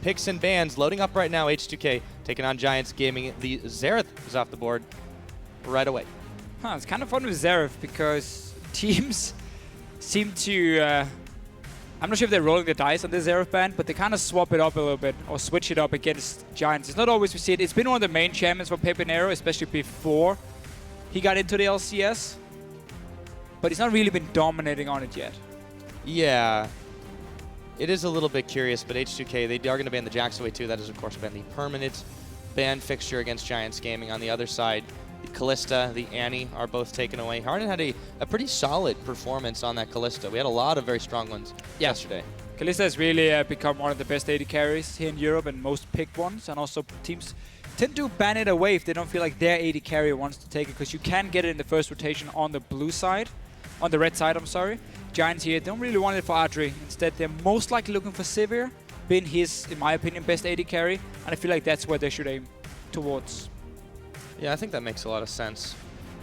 picks and bans loading up right now. H2k taking on Giants Gaming. The Xerath is off the board right away. Huh, it's kind of fun with Xerath because teams seem to... I'm not sure if they're rolling the dice on the Xerath ban, but they kind of swap it up a little bit or switch it up against Giants. It's not always we see it. It's been one of the main champions for Pepinero, especially before he got into the LCS. But he's not really been dominating on it yet. Yeah. It is a little bit curious, but H2k, they are going to ban the Jax away too. That has, of course, been the permanent ban fixture against Giants Gaming. On the other side, the Kalista, the Annie are both taken away. Harden had a pretty solid performance on that Kalista. We had a lot of very strong ones yesterday. Kalista has really become one of the best AD carries here in Europe and most picked ones. And also teams tend to ban it away if they don't feel like their AD carrier wants to take it, because you can get it in the first rotation on the blue side. On the red side, I'm sorry. Giants here don't really want it for Adri. Instead, they're most likely looking for Sivir, being his, in my opinion, best AD carry. And I feel like that's where they should aim towards. Yeah, I think that makes a lot of sense.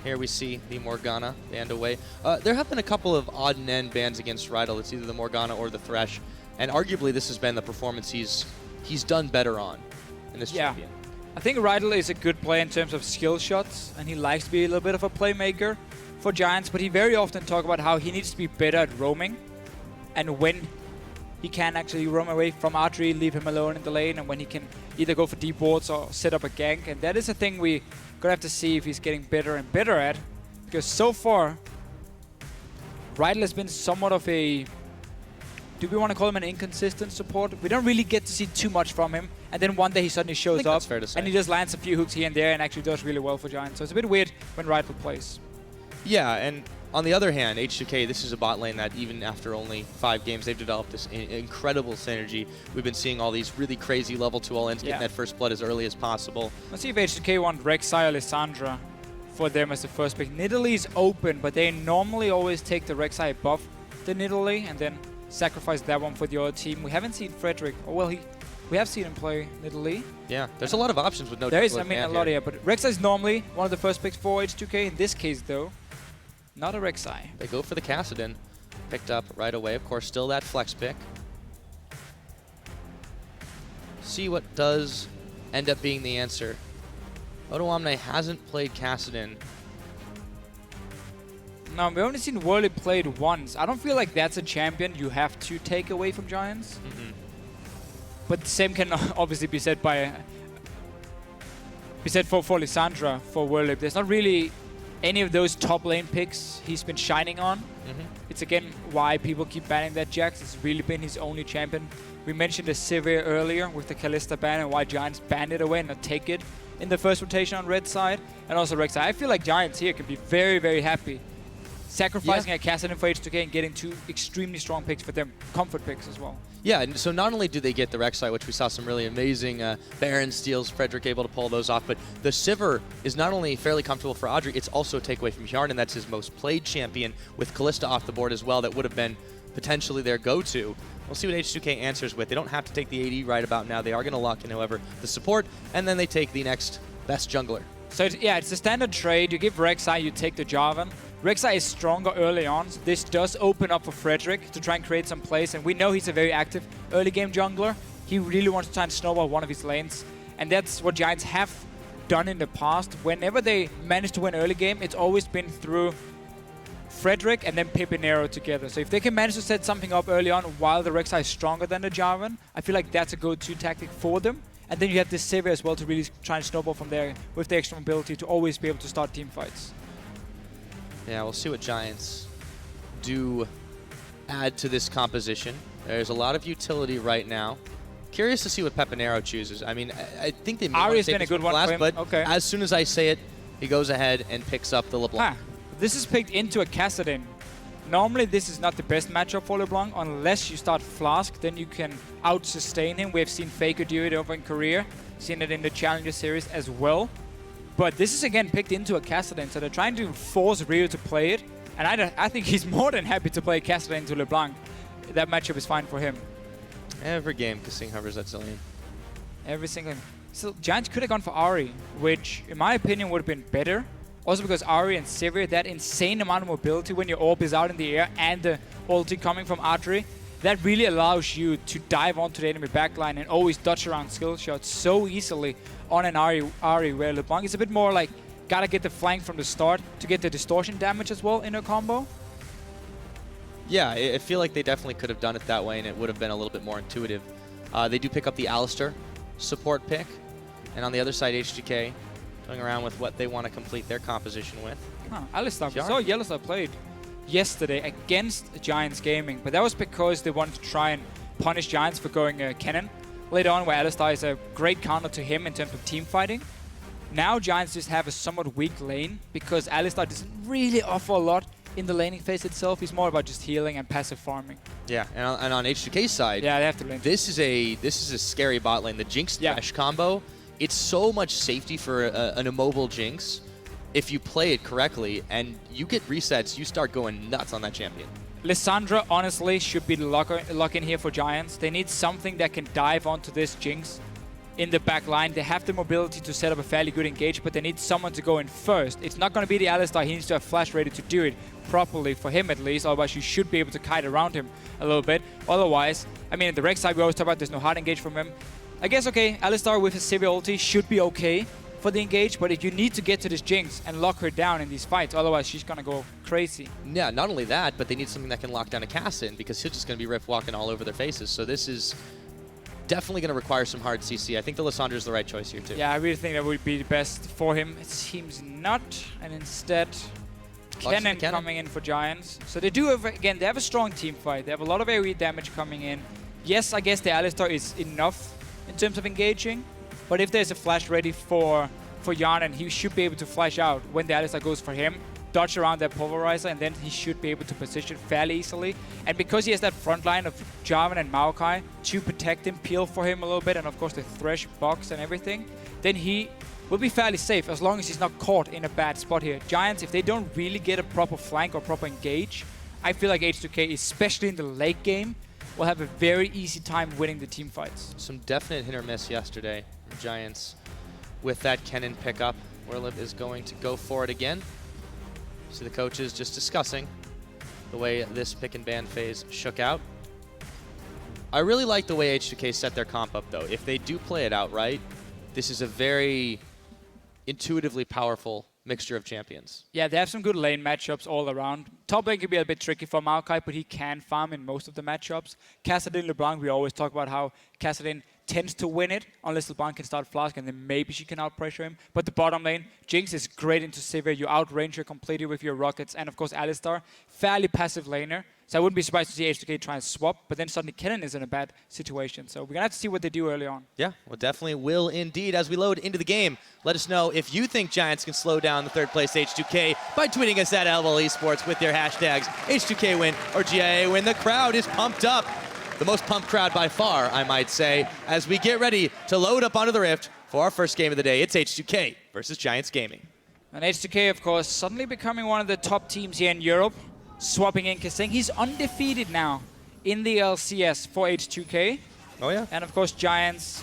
Here we see the Morgana banned away. There have been a couple of odd and end bans against Riot. It's either the Morgana or the Thresh. And arguably, this has been the performance he's done better on in this champion. I think Riot is a good player in terms of skill shots, and he likes to be a little bit of a playmaker for Giants, but he very often talks about how he needs to be better at roaming, and when he can actually roam away from Adri, leave him alone in the lane, and when he can either go for deep wards or set up a gank. And that is a thing we're gonna have to see if he's getting better and better at, because so far Riot has been somewhat of a, do we want to call him an inconsistent support? We don't really get to see too much from him, and then one day he suddenly shows up and he just lands a few hooks here and there and actually does really well for Giants. So it's a bit weird when Riot plays. Yeah, and on the other hand, H2k, this is a bot lane that even after only 5 games, they've developed this incredible synergy. We've been seeing all these really crazy level 2 all-ins getting that first blood as early as possible. Let's see if H2k want Rek'Sai or Lissandra for them as the first pick. Nidalee is open, but they normally always take the Rek'Sai above the Nidalee and then sacrifice that one for the other team. We haven't seen Frederick. Oh, well, we have seen him play Nidalee. Yeah, there's a lot of options with no. There is, I mean, a lot here, but Rek'Sai is normally one of the first picks for H2k. In this case, though, not a Rek'Sai. They go for the Kassadin. Picked up right away. Of course, still that flex pick. See what does end up being the answer. Odoamne hasn't played Kassadin. No, we've only seen Worley played once. I don't feel like that's a champion you have to take away from Giants. But the same can obviously be said by for Lissandra for Worley. There's not really any of those top lane picks he's been shining on. It's again why people keep banning that Jax. It's really been his only champion. We mentioned the Sivir earlier with the Kalista ban and why Giants banned it away and not take it in the first rotation on red side. And also Rek'Sai. I feel like Giants here can be very, very happy sacrificing a Kassadin for H2k and getting 2 extremely strong picks for them. Comfort picks as well. Yeah, and so not only do they get the Rek'Sai, which we saw some really amazing Baron steals, Frederick able to pull those off, but the Sivir is not only fairly comfortable for Adri, it's also a takeaway from Hjarnan. That's his most played champion, with Kalista off the board as well. That would have been potentially their go-to. We'll see what H2k answers with. They don't have to take the AD right about now. They are going to lock in, however, the support, and then they take the next best jungler. So it's a standard trade. You give Rek'Sai, you take the Jarvan. Rek'Sai is stronger early on, so this does open up for Frederick to try and create some plays, and we know he's a very active early game jungler. He really wants to try and snowball one of his lanes, and that's what Giants have done in the past. Whenever they manage to win early game, it's always been through Frederick and then Pepinero together. So if they can manage to set something up early on while the Rek'Sai is stronger than the Jarvan, I feel like that's a go-to tactic for them. And then you have this Sivir as well to really try and snowball from there with the extra mobility to always be able to start team fights. Yeah, we'll see what Giants do add to this composition. There's a lot of utility right now. Curious to see what Pepinero chooses. I mean, I think they may Ari's been a good one for him. But as soon as I say it, he goes ahead and picks up the LeBlanc. This is picked into a Kassadin. Normally, this is not the best matchup for LeBlanc unless you start Flask. Then you can out-sustain him. We've seen Faker do it over in Korea. Seen it in the Challenger Series as well. But this is again picked into a Kassadin, so they're trying to force Rio to play it. And I think he's more than happy to play Kassadin into LeBlanc. That matchup is fine for him. Every game, Kasing hovers at Zillion. Every single game. So Giants could have gone for Ahri, which in my opinion would have been better. Also because Ahri and Sivir, that insane amount of mobility when your orb is out in the air and the ulti coming from Adri. that really allows you to dive onto the enemy backline and always dodge around skill shots so easily on an Ahri where LeBlanc is a bit more like, gotta get the flank from the start to get the distortion damage as well in a combo. Yeah, I feel like they definitely could have done it that way, and it would have been a little bit more intuitive. They do pick up the Alistar support pick, and on the other side, H2k going around with what they want to complete their composition with. Huh, Alistar. We saw Yellowstar played yesterday against Giants Gaming, but that was because they wanted to try and punish Giants for going Kennen later on, where Alistar is a great counter to him in terms of team fighting. Now Giants just have a somewhat weak lane because Alistar doesn't really offer a lot in the laning phase itself. He's more about just healing and passive farming. Yeah, and on H2K's side, yeah, they have to lane. This is a scary bot lane. The Jinx Thresh combo, it's so much safety for an immobile Jinx if you play it correctly, and you get resets, you start going nuts on that champion. Lissandra honestly should be the lock-in here for Giants. They need something that can dive onto this Jinx in the back line. They have the mobility to set up a fairly good engage, but they need someone to go in first. It's not going to be the Alistar. He needs to have flash ready to do it properly, for him at least. Otherwise, you should be able to kite around him a little bit. Otherwise, I mean, at the Rex side, we always talk about there's no hard engage from him. I guess, okay, Alistar with his Sivir ulti should be okay for the engage, but if you need to get to this Jinx and lock her down in these fights, otherwise she's going to go crazy. Yeah, not only that, but they need something that can lock down a Cassin, because he's just going to be rift walking all over their faces. So this is definitely going to require some hard CC. I think the Lissandra is the right choice here too. Yeah, I really think that would be the best for him. It seems not, and instead Kennen coming in for Giants. So they do have, again, they have a strong team fight. They have a lot of AoE damage coming in. Yes, I guess the Alistar is enough in terms of engaging, but if there's a flash ready for Yarnan, he should be able to flash out when the Alistar goes for him, dodge around that Pulverizer, and then he should be able to position fairly easily. And because he has that front line of Jarvan and Maokai to protect him, peel for him a little bit, and of course the Thresh box and everything, then he will be fairly safe as long as he's not caught in a bad spot here. Giants, if they don't really get a proper flank or proper engage, I feel like H2k, especially in the late game, will have a very easy time winning the team fights. Some definite hit or miss yesterday from Giants with that Kennen pickup. Werlip is going to go for it again. See the coaches just discussing the way this pick and ban phase shook out. I really like the way H2k set their comp up though. If they do play it out right, this is a very intuitively powerful mixture of champions. Yeah, they have some good lane matchups all around. Top lane could be a bit tricky for Maokai, but he can farm in most of the matchups. Kassadin, LeBlanc, we always talk about how Kassadin tends to win it unless LeBlanc can start Flask, and then maybe she can outpressure him. But the bottom lane, Jinx is great into Sivir. You outrange her completely with your rockets. And of course, Alistar, fairly passive laner. So I wouldn't be surprised to see H2k try and swap, but then suddenly Kennen is in a bad situation. So we're going to have to see what they do early on. Yeah, well, definitely will indeed. As we load into the game, let us know if you think Giants can slow down the third place H2k by tweeting us at LL Esports with their hashtags H2k win or GIA win. The crowd is pumped up. The most pumped crowd by far, I might say, as we get ready to load up onto the Rift for our first game of the day. It's H2k versus Giants Gaming. And H2k, of course, suddenly becoming one of the top teams here in Europe. Swapping in Kasing. He's undefeated now in the LCS for H2k. Oh, yeah. And, of course, Giants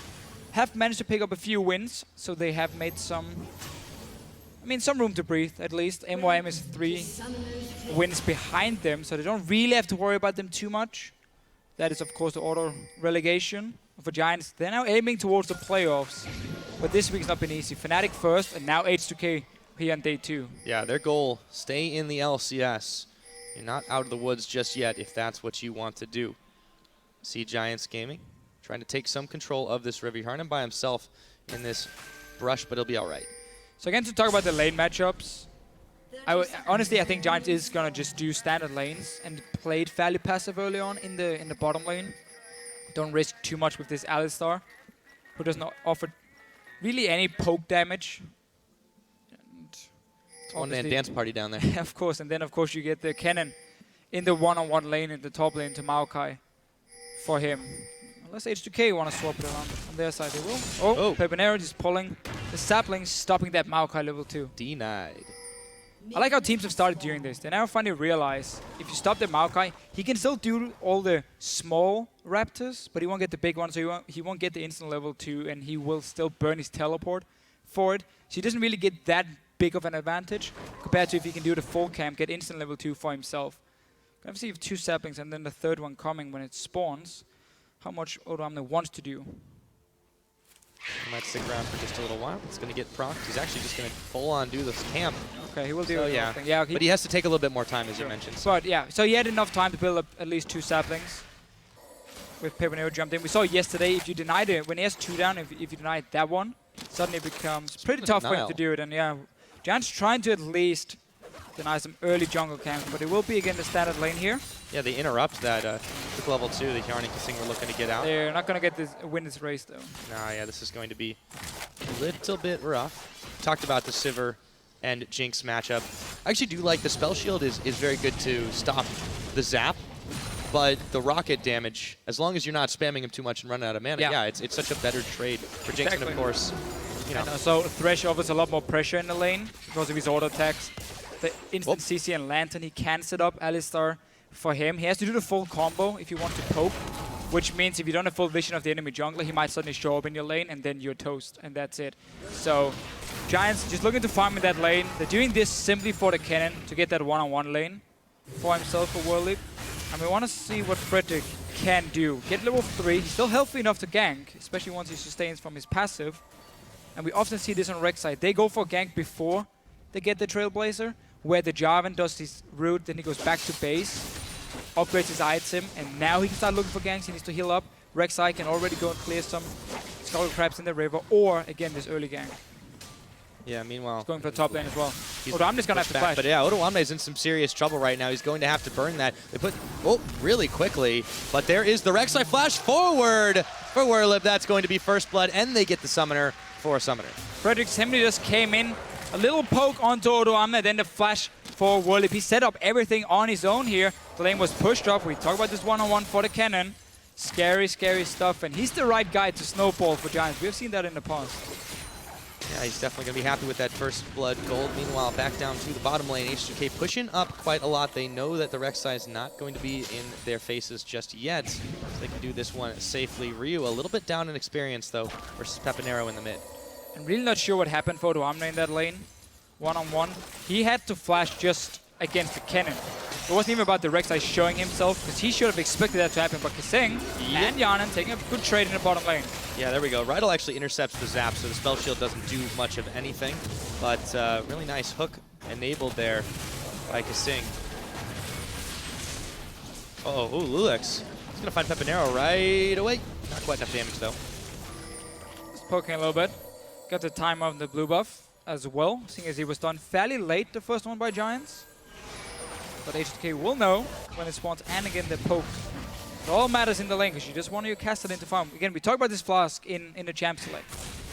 have managed to pick up a few wins, so they have made some room to breathe, at least. MYM is 3 wins behind them, so they don't really have to worry about them too much. That is, of course, the auto relegation for Giants. They're now aiming towards the playoffs, but this week's not been easy. Fnatic first, and now H2k here on day 2. Yeah, their goal, stay in the LCS. You're not out of the woods just yet if that's what you want to do. See Giants Gaming trying to take some control of this river. Harnan by himself in this brush, but he'll be all right. So again, to talk about the lane matchups, honestly, I think Giants is going to just do standard lanes and play it fairly passive early on in the bottom lane. Don't risk too much with this Alistar, who does not offer really any poke damage. One-man dance party down there. Of course, and then of course you get the Kennen in the one-on-one lane in the top lane to Maokai for him. Unless H2k want to swap it around on their side, they will. Oh, Pepinero just pulling the sapling, stopping that Maokai level 2. Denied. I like how teams have started doing this. They now finally realize if you stop the Maokai, he can still do all the small raptors, but he won't get the big ones, so he won't get the instant level 2, and he will still burn his teleport for it. So he doesn't really get that big of an advantage compared to if he can do the full camp, get instant level 2 for himself. Let's see if 2 saplings and then the third one coming when it spawns. How much Odoamne wants to do. He might stick around for just a little while. It's going to get procced. He's actually just going to full on do this camp. Okay, he will do So, it. yeah. Yeah, okay. But he has to take a little bit more time, as you mentioned. So. But yeah, so he had enough time to build up at least 2 saplings. With Peponero jumped in. We saw yesterday, if you denied it, when he has 2 down, if you denied that one, suddenly it becomes pretty tough for him to do it. And yeah, Giants trying to at least deny some early jungle camps, but it will be again the standard lane here. Yeah, they interrupt that quick level 2 that Hjarn and Kasing were looking to get out. They're not going to get this win this race though. Nah, yeah, this is going to be a little bit rough. Talked about the Sivir and Jinx matchup. I actually do like the Spell Shield is very good to stop the zap, but the rocket damage, as long as you're not spamming him too much and running out of mana, yeah, it's such a better trade for Jinx. Exactly. And of course, you know. And so Thresh offers a lot more pressure in the lane because of his auto attacks. The instant CC and Lantern, he can set up Alistar for him. He has to do the full combo if you want to poke, which means if you don't have full vision of the enemy jungler, he might suddenly show up in your lane and then you're toast, and that's it. So Giants just looking to farm in that lane. They're doing this simply for the cannon to get that one-on-one lane for himself for World League. And we want to see what Frederick can do. Get level 3. He's still healthy enough to gank, especially once he sustains from his passive. And we often see this on Rek's side. They go for gank before they get the Trailblazer, where the Jarvan does his route, then he goes back to base, upgrades his item, and now he can start looking for ganks. He needs to heal up. Rek'Sai can already go and clear some Skull Crabs in the river, or again this early gank. Yeah, meanwhile, He's going for the top lane as well. Odoamne's gonna have to flash. But yeah, Odoamne is in some serious trouble right now. He's going to have to burn that. They put really quickly, but there is the Rek'Sai flash forward for Werlip. That's going to be first blood, and they get the summoner for a summoner. Frederick simply just came in, a little poke onto Odoamne, then the flash for Werlip. He set up everything on his own here. The lane was pushed up. We talk about this one-on-one for the cannon. Scary, scary stuff, and he's the right guy to snowball for Giants. We've seen that in the past. Yeah, he's definitely going to be happy with that first blood gold. Meanwhile, back down to the bottom lane, H2k pushing up quite a lot. They know that the Rek'Sai is not going to be in their faces just yet, so they can do this one safely. Ryu a little bit down in experience, though, versus Peponero in the mid. I'm really not sure what happened for Odoamne in that lane. One-on-one. He had to flash just against the cannon. It wasn't even about the Rek'Sai showing himself, because he should have expected that to happen. But Kasing and Yanan taking a good trade in the bottom lane. Yeah, there we go. Rydal actually intercepts the zap, so the spell shield doesn't do much of anything. But really nice hook enabled there by Kasing. Uh-oh, Lulex. He's going to find Peponero right away. Not quite enough damage, though. Just poking a little bit. Got the time on the blue buff as well, seeing as he was done fairly late, the first one by Giants. But H2k will know when it spawns, and again the poke. It all matters in the lane, because you just want your caster into farm. Again, we talk about this Flask in the champ select.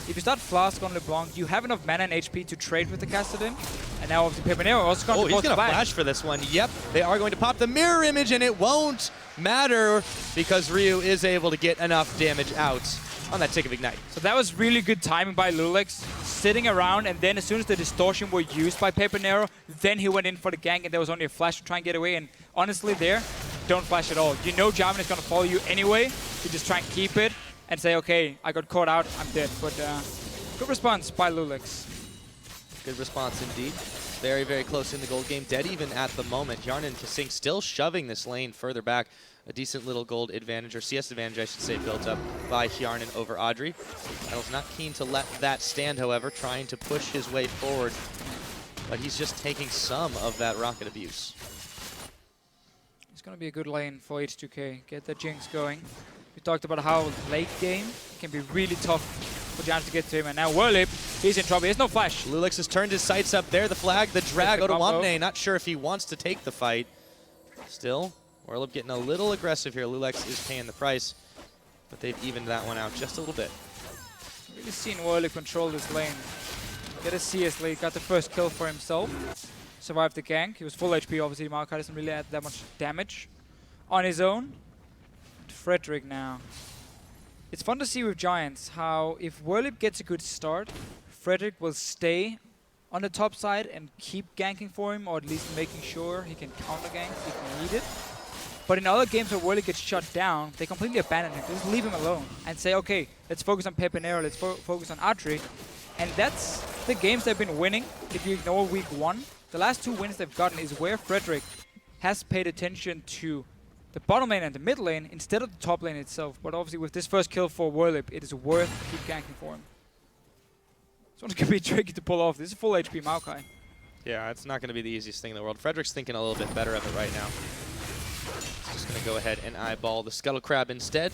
If you start Flask on LeBlanc, you have enough mana and HP to trade with the caster in. And now obviously Peponero also going to he's going to flash for this one. Yep, they are going to pop the mirror image, and it won't matter because Ryu is able to get enough damage out on that Tick of Ignite. So that was really good timing by Lulex, sitting around, and then as soon as the distortion were used by Peponero, then he went in for the gank, and there was only a flash to try and get away. And honestly there, don't flash at all. You know Jarvan is going to follow you anyway. You just try and keep it and say, okay, I got caught out, I'm dead. But good response by Lulex. Good response indeed. Very, very close in the gold game. Dead even at the moment. Hjarn and Kasing still shoving this lane further back. A decent little gold advantage, or CS advantage, I should say, built up by Hjarnan over Audrey. Battle's not keen to let that stand, however, trying to push his way forward. But he's just taking some of that rocket abuse. It's going to be a good lane for H2k. Get the Jinx going. We talked about how late game can be really tough for Giants to get to him. And now Werlip, he's in trouble. He has no flash. Lulex has turned his sights up there. The flag, the drag. Odoamne, not sure if he wants to take the fight. Still, Werlip getting a little aggressive here. Lulex is paying the price, but they've evened that one out just a little bit. Really seen Werlip control this lane. Get a CS lead, got the first kill for himself. Survived the gank. He was full HP, obviously. Maokai doesn't really add that much damage on his own. Frederick now. It's fun to see with Giants how if Werlip gets a good start, Frederick will stay on the top side and keep ganking for him, or at least making sure he can counter gank if needed. But in other games where Werlip gets shut down, they completely abandon him. They just leave him alone and say, okay, let's focus on Peponero, let's focus on Audrey. And that's the games they've been winning if you ignore week 1. The last 2 wins they've gotten is where Frederick has paid attention to the bottom lane and the mid lane instead of the top lane itself. But obviously with this first kill for Whirlip, it is worth to keep ganking for him. This one's going to be tricky to pull off. This is full HP Maokai. Yeah, it's not going to be the easiest thing in the world. Frederick's thinking a little bit better of it right now. He's just going to go ahead and eyeball the Scuttle Crab instead.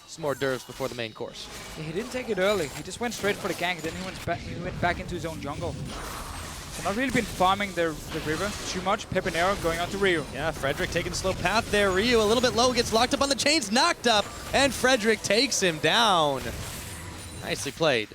Some more derves before the main course. Yeah, he didn't take it early. He just went straight for the gank, then he went back into his own jungle. So not really been farming the river too much. Pepinero going on to Ryu. Yeah, Frederick taking the slow path there. Ryu a little bit low, gets locked up on the chains, knocked up, and Frederick takes him down. Nicely played.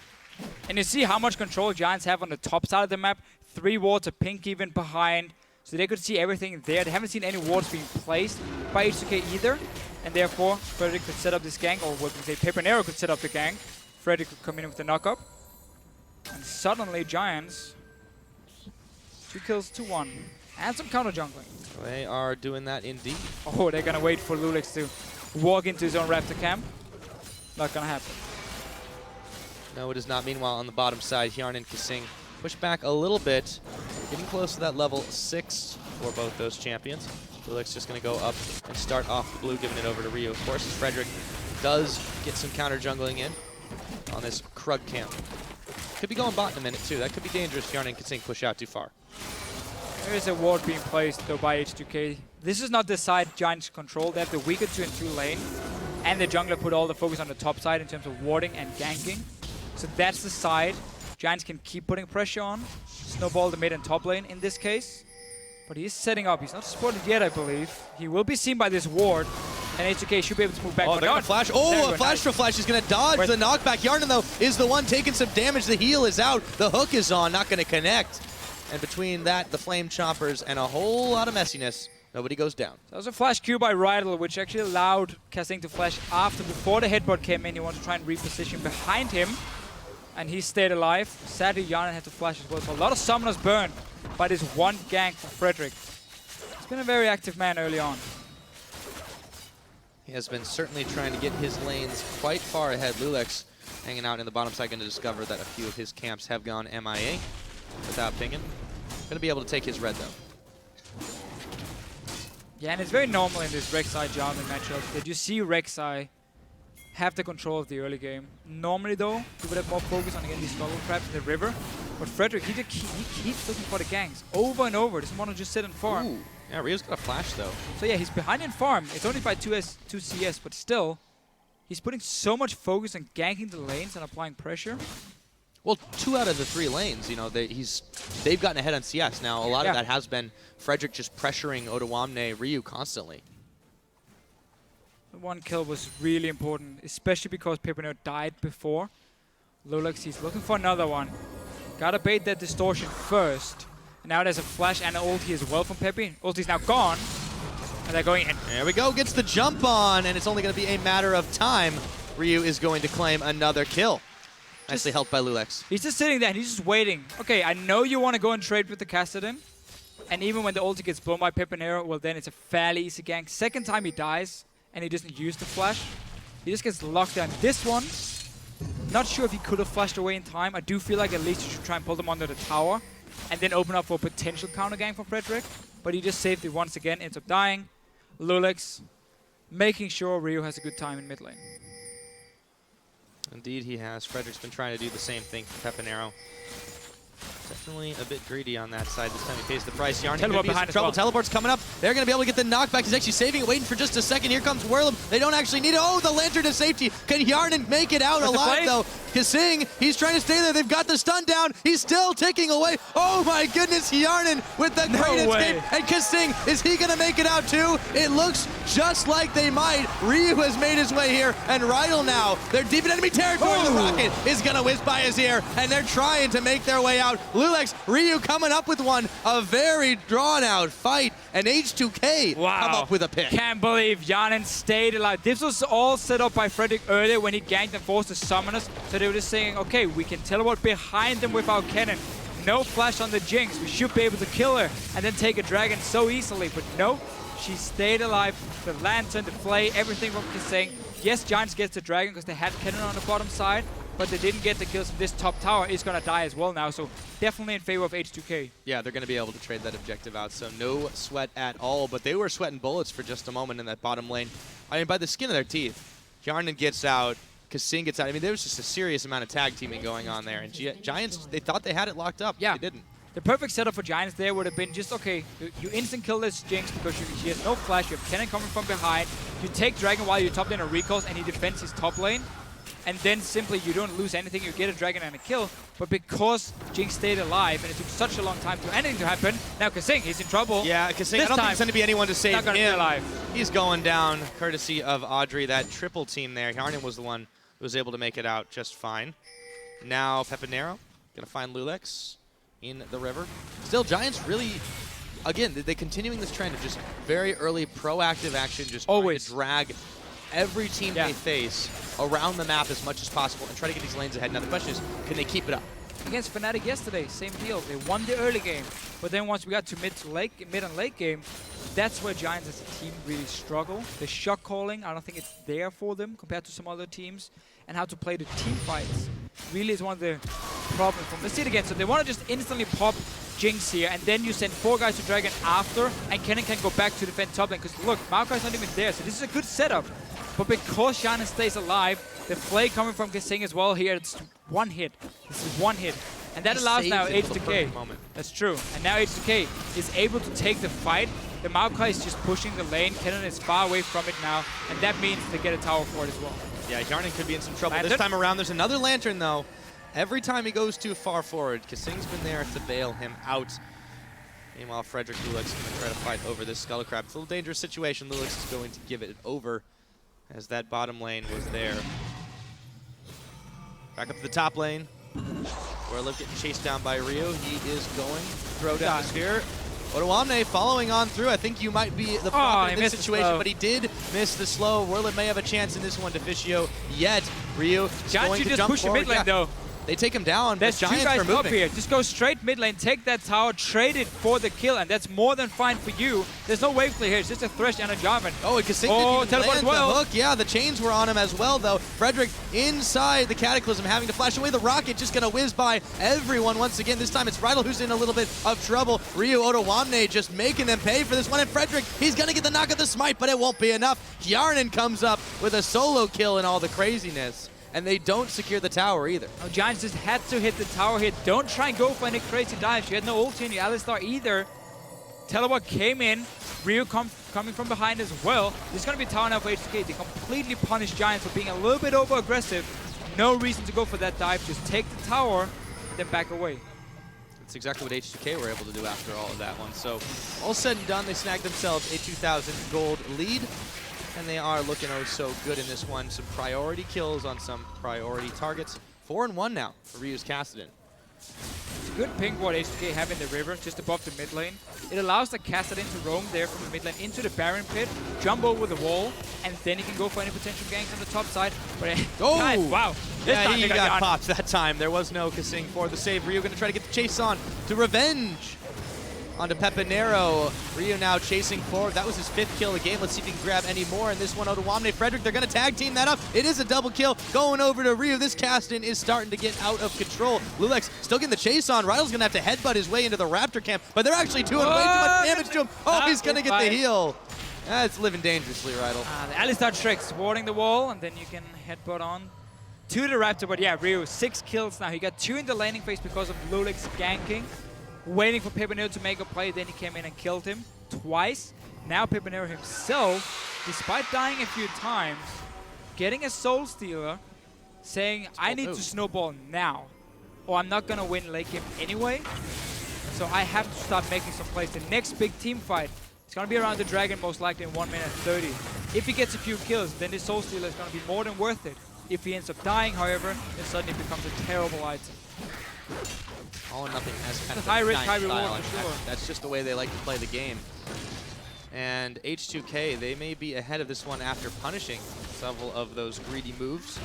And you see how much control Giants have on the top side of the map. 3 wards, a pink even behind. So they could see everything there. They haven't seen any wards being placed by H2k either. And therefore, Frederick could set up this gank, or what we say, Pepinero could set up the gank. Frederick could come in with the knock-up. And suddenly, Giants, 2 kills to 1. And some counter jungling. They are doing that indeed. Oh, they're gonna wait for Lulix to walk into his own Raptor camp. Not gonna happen. No, it is not. Meanwhile, on the bottom side, Hjarn and Kasing push back a little bit. Getting close to that level 6 for both those champions. Lulix just going to go up and start off the blue, giving it over to Ryu. Of course, as Frederick does get some counter jungling in on this Krug camp. Could be going bot in a minute, too. That could be dangerous if Hjarn and Kasing push out too far. There is a ward being placed, though, by H2k. This is not the side Giants control. They have the weaker 2 and 2 lane. And the jungler put all the focus on the top side in terms of warding and ganking. So that's the side Giants can keep putting pressure on. Snowball the mid and top lane in this case. But he is setting up. He's not spotted yet, I believe. He will be seen by this ward. And H2k should be able to move back. Oh, they're going to flash. Oh, a flash for flash. He's going to dodge the knockback. Yarnan, though, is the one taking some damage. The heal is out. The hook is on. Not going to connect. And between that, the flame choppers, and a whole lot of messiness, nobody goes down. So that was a flash Q by Riot, which actually allowed Kasing to flash before the headbutt came in. He wanted to try and reposition behind him. And he stayed alive. Sadly, Yarnan had to flash as well. So a lot of summoners burned by this one gank from Frederick. He's been a very active man early on. He has been certainly trying to get his lanes quite far ahead. Lulix hanging out in the bottom side, going to discover that a few of his camps have gone MIA without pinging. Going to be able to take his red, though. Yeah, and it's very normal in this Rek'Sai Jarvan matchup that you see Rek'Sai have the control of the early game. Normally, though, he would have more focus on getting these Scuttle Crabs in the river. But Frederick, he keeps looking for the ganks over and over. Doesn't want to just sit and farm. Ooh. Yeah, Rio's got a flash, though. So yeah, he's behind in farm. It's only by 2 CS, but still, he's putting so much focus on ganking the lanes and applying pressure. Well, 2 out of the 3 lanes, you know, they've gotten ahead on CS. Now, a lot of that has been Frederick just pressuring Ottawamne, Ryu constantly. The 1 kill was really important, especially because Pepinero died before. Lulix, he's looking for another one. Gotta bait that distortion first. And now there's a flash and an ulti as well from Pepe. Ulti's now gone. And they're going in. There we go, gets the jump on, and it's only going to be a matter of time. Ryu is going to claim another kill. Nicely helped by Lulix. He's just sitting there and he's just waiting. Okay, I know you want to go and trade with the Kassadin. And even when the ulti gets blown by Pepinero, well then it's a fairly easy gank. Second time he dies and he doesn't use the flash. He just gets locked down. This one, not sure if he could have flashed away in time. I do feel like at least you should try and pull them under the tower and then open up for a potential counter gank for Frederick. But he just saved it once again, ends up dying. Lulix making sure Ryu has a good time in mid lane. Indeed he has. Frederick's been trying to do the same thing for Pepinero. Definitely a bit greedy on that side. This time he pays the price. Yarn could be some trouble. Teleport's coming up. They're going to be able to get the knockback. He's actually saving it, waiting for just a second. Here comes Whirlip. They don't actually need it. Oh, the lantern to safety. Can Yarnan make it out alive, though? Kasing, he's trying to stay there. They've got the stun down. He's still ticking away. Oh, my goodness. Yarnan with the great escape. And Kasing, is he going to make it out, too? It looks just like they might. Ryu has made his way here. And Riot now, they're deep in enemy territory. The rocket is going to whiz by his ear. And they're trying to make their way out. Lulix, Ryu coming up with one. A very drawn-out fight. And H2k come up with a pick. Can't believe Yarnan stayed alive. This was all set up by Frederick earlier when he ganked and forced the summoners. So they were just saying, okay, we can teleport behind them with our cannon. No flash on the Jinx. We should be able to kill her and then take a dragon so easily. But no, she stayed alive. The lantern, the flay, everything from Kasing. Yes, Giants gets the dragon because they had cannon on the bottom side. but they didn't get the kills. This top tower is going to die as well now, so definitely in favor of H2k. Yeah, they're going to be able to trade that objective out, so no sweat at all. But they were sweating bullets for just a moment in that bottom lane. I mean, by the skin of their teeth. Hjarnan gets out, Kasing gets out. I mean, there was just a serious amount of tag teaming going on there. And Giants, they thought they had it locked up. Yeah. They didn't. The perfect setup for Giants there would have been just, okay, you instant kill this Jinx because she has no flash, you have Kennen coming from behind, you take Dragon while your top laner recalls and he defends his top lane, and then simply you don't lose anything, you get a Dragon and a kill, but because Jinx stayed alive and it took such a long time for anything to happen, now Kasing, he's in trouble. Yeah, Kasing, I don't think there's going to be anyone to save not gonna him. Be alive. He's going down, courtesy of Audrey, that triple team there. Hjarnan was the one who was able to make it out just fine. Now Pepinero, going to find Lulex in the river. Still, Giants really, again, they're continuing this trend of just very early proactive action, just trying to drag every team they face around the map as much as possible and try to get these lanes ahead. Now the question is, can they keep it up? Against Fnatic yesterday, same deal. They won the early game, but then once we got to mid and late game, that's where Giants as a team really struggle. The shot calling, I don't think it's there for them compared to some other teams, and how to play the team fights really is one of the problems from the seed again. So they want to just instantly pop Jinx here, and then you send 4 guys to Dragon after, and Kennen can go back to defend top lane, because look, Maokai's not even there, so this is a good setup. But because Hjarnan stays alive, the play coming from Kasing as well here, it's one hit. This is one hit. And that allows now H2k. That's true. And now H2k is able to take the fight. The Maokai is just pushing the lane. Kennen is far away from it now, and that means they get a tower for it as well. Yeah, Hjarnan could be in some trouble. This time around, there's another Lantern, though. Every time he goes too far forward, Kasing's been there to bail him out. Meanwhile, Frederick Lulex is going to try to fight over this Skull Crab. It's a little dangerous situation. Lulex is going to give it over as that bottom lane was there. Back up to the top lane. Warlick getting chased down by Rio. He is going to throw down the spear. Odoamne following on through. I think you might be the prophet in this situation, but he did miss the slow. Warlick may have a chance in this one. Deficio yet. Rio Giants, you just push the mid lane though. They take him down, There's but Giants 2 guys are moving. up here. Just go straight mid lane, take that tower, trade it for the kill, and that's more than fine for you. There's no wave play here. It's just a Thresh and a Jarvan. Oh, and Kasing didn't even land the hook. Yeah, the chains were on him as well, though. Frederick inside the Cataclysm, having to flash away the rocket, just going to whiz by everyone once again. This time it's Rydal who's in a little bit of trouble. Ryu Odoamne just making them pay for this one. And Frederick, he's going to get the knock of the smite, but it won't be enough. Hjarnan comes up with a solo kill and all the craziness. And they don't secure the tower either. Oh, Giants just had to hit the tower hit. Don't try and go for any crazy dives. You had no ulti in your Alistar either. Teleporт came in. Ryu coming from behind as well. This is going to be tower now for H2k. They completely punished Giants for being a little bit over-aggressive. No reason to go for that dive. Just take the tower, then back away. That's exactly what H2k were able to do after all of that one. So all said and done, they snagged themselves a 2,000 gold lead. And they are looking oh so good in this one. Some priority kills on some priority targets. 4-1 now for Ryu's Kassadin. It's a good ping what H2k have in the river, just above the mid lane. It allows the Kassadin to roam there from the mid lane into the Baron pit, jump over the wall, and then he can go for any potential ganks on the top side. But oh! Wow. This time he got popped that time. There was no Kasing for the save. Ryu going to try to get the chase on to revenge. Onto Pepinero. Ryu now chasing forward. That was his 5th kill of the game. Let's see if he can grab any more. And this one, Odoamne, Frederick, they're going to tag team that up. It is a double kill going over to Ryu. This Kassadin is starting to get out of control. Lulex still getting the chase on. Rydal's going to have to headbutt his way into the Raptor camp, but they're actually doing way too much damage to him. Oh, he's going to get the heal. That's living dangerously, Rydal. The Alistar tricks, warding the wall, and then you can headbutt on to the Raptor. But yeah, Ryu, 6 kills now. He got 2 in the laning phase because of Lulex ganking. Waiting for Pepinero to make a play, then he came in and killed him twice. Now Pepinero himself, despite dying a few times, getting a Soul Stealer, saying, I need to snowball now, or I'm not going to win late game anyway. So I have to start making some plays. The next big team fight is going to be around the Dragon, most likely in 1 minute 30. If he gets a few kills, then this Soul Stealer is going to be more than worth it. If he ends up dying, however, then suddenly it becomes a terrible item. All or nothing has kind of high risk, high reward for sure. That's just the way they like to play the game. And H2k, they may be ahead of this one after punishing several of those greedy moves.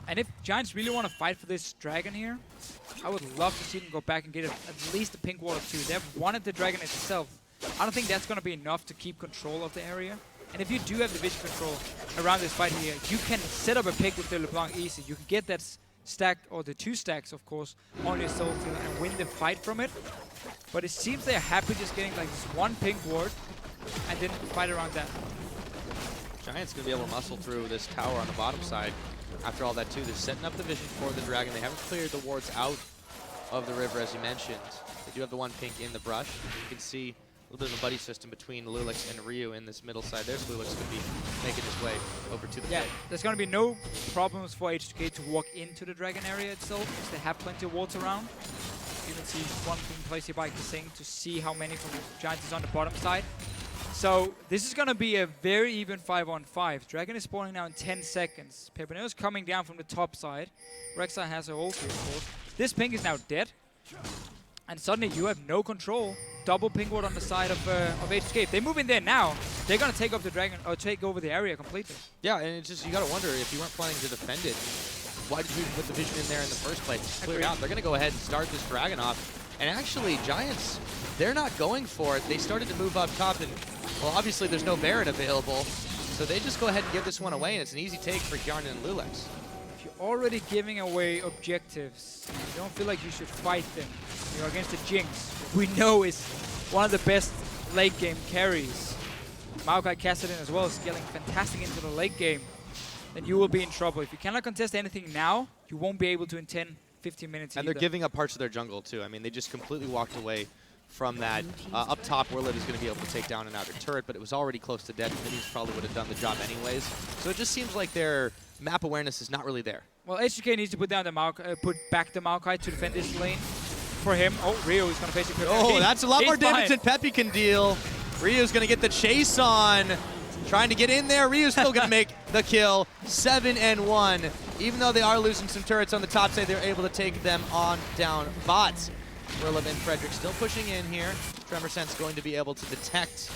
And if Giants really want to fight for this Dragon here, I would love to see them go back and get at least a pink wall or 2. They've wanted the Dragon itself. I don't think that's going to be enough to keep control of the area. And if you do have the vision control around this fight here, you can set up a pick with the LeBlanc easy. You can get that stack, or the 2 stacks, of course, on your soul field and win the fight from it. But it seems they're happy just getting like this 1 pink ward and then fight around that. Giants going to be able to muscle through this tower on the bottom side. After all that, too, they're setting up the vision for the dragon. They haven't cleared the wards out of the river, as you mentioned. They do have the 1 pink in the brush. You can see a little bit of a buddy system between Lulix and Ryu in this middle side. There's Lulix going to be making his way over to the pit. There's going to be no problems for H2k to walk into the dragon area itself, because they have plenty of wards around. You can see 1 being placed here by Kasing to see how many from the Giants is on the bottom side. So this is going to be a very even 5-on-5. Dragon is spawning now in 10 seconds. Peppernell's coming down from the top side. Rek'Sai has her ulti, of course. This pink is now dead. And suddenly you have no control. Double pink ward on the side of H2k. If they move in there now, they're going to take up the dragon, or take over the area completely. Yeah, and it's just, you got to wonder, if you weren't planning to defend it, why did you even put the vision in there in the first place? Just clear it out. They're going to go ahead and start this dragon off. And actually, Giants, they're not going for it. They started to move up top, and, well, obviously there's no Baron available. So they just go ahead and give this one away, and it's an easy take for Yarn and Lulix. If you're already giving away objectives, you don't feel like you should fight them. You're against the Jinx, we know is one of the best late game carries. Maokai Kassadin as well, scaling fantastic into the late game. Then you will be in trouble. If you cannot contest anything now, you won't be able to in 10, 15 minutes And either. they're giving up parts of their jungle, too. I mean, they just completely walked away from that. Up top, Warlord is going to be able to take down an outer turret, but it was already close to dead. Minis probably would have done the job anyways. So it just seems like their map awareness is not really there. Well, H2k needs to put down the put back the Maokai to defend this lane for him. Oh, Rio is going to basically... Oh, that's a lot more damage than Peppy can deal. Ryu's going to get the chase on. Trying to get in there. Ryu's still going to make the kill. 7-1. Even though they are losing some turrets on the top side, they're able to take them on down bots. Werlib and Frederick still pushing in here. Tremor Sense going to be able to detect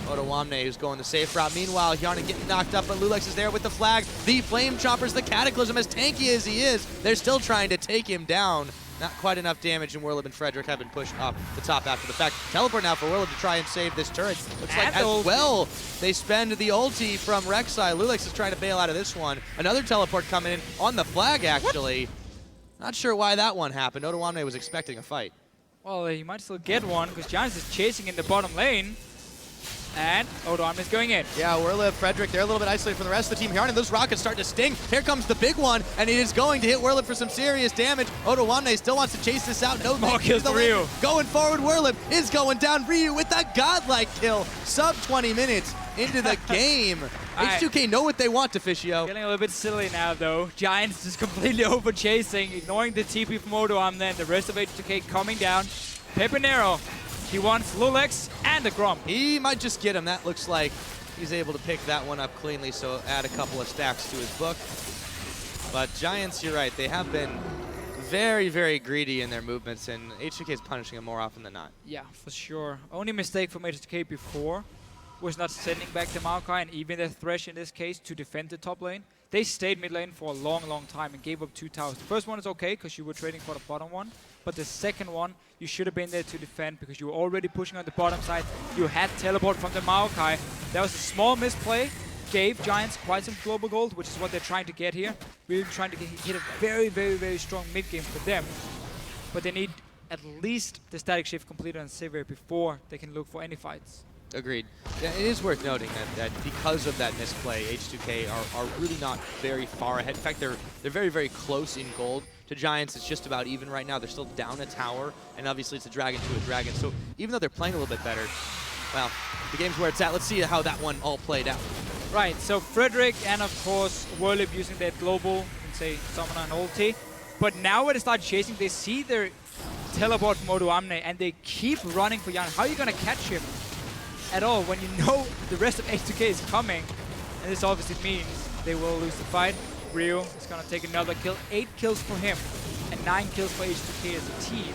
Otawamne, who's going the safe route. Meanwhile, Yarnan getting knocked up, but Lulix is there with the flag. The Flame Choppers, the Cataclysm, as tanky as he is, they're still trying to take him down. Not quite enough damage, and Werlib and Frederick have been pushed up the top after the fact. Teleport now for Werlib to try and save this turret. Looks like as well they spend the ulti from Rek'Sai. Lulix is trying to bail out of this one. Another teleport coming in on the flag, actually. What? Not sure why that one happened. Otawamne was expecting a fight. Well, he might still get one, because Giants is chasing in the bottom lane. And Otawamne is going in. Yeah, Werlib, Frederick, they're a little bit isolated from the rest of the team here. And those rockets start to sting. Here comes the big one, and it is going to hit Werlib for some serious damage. Otawamne still wants to chase this out. No more kills for Ryu. Going forward, Werlib is going down. Ryu with a godlike kill. Sub 20 minutes into the game. H2k know what they want, Deficio. Getting a little bit silly now, though. Giants just completely over chasing, ignoring the TP from Otawamne, and the rest of H2k coming down. Peppernero, he wants Lulix and the Grump. He might just get him. That looks like he's able to pick that one up cleanly, so add a couple of stacks to his book. But Giants, you're right, they have been very, very greedy in their movements, and H2k is punishing them more often than not. Yeah, for sure. Only mistake from H2k before was not sending back the Maokai and even the Thresh in this case to defend the top lane. They stayed mid lane for a long, long time and gave up 2 towers. The first one is okay because you were trading for the bottom one, but the second one, you should have been there to defend because you were already pushing on the bottom side. You had teleport from the Maokai. That was a small misplay. Gave Giants quite some global gold, which is what they're trying to get here. Really trying to hit a very, very, very strong mid game for them. But they need at least the static shift completed on Sivir before they can look for any fights. Agreed. Yeah, it is worth noting that because of that misplay, H2k are really not very far ahead. In fact, they're very, very close in gold to Giants. It's just about even right now. They're still down a tower, and obviously it's a dragon to a dragon. So even though they're playing a little bit better, well, the game's where it's at. Let's see how that one all played out. Right, so Frederick and of course Werlib using their global, you can say summon an ulti. But now when they start chasing, they see their teleport from Otawamne and they keep running for Yan. How are you going to catch him at all when you know the rest of H2k is coming? And this obviously means they will lose the fight. Ryu is going to take another kill. 8 kills for him and 9 kills for H2k as a team.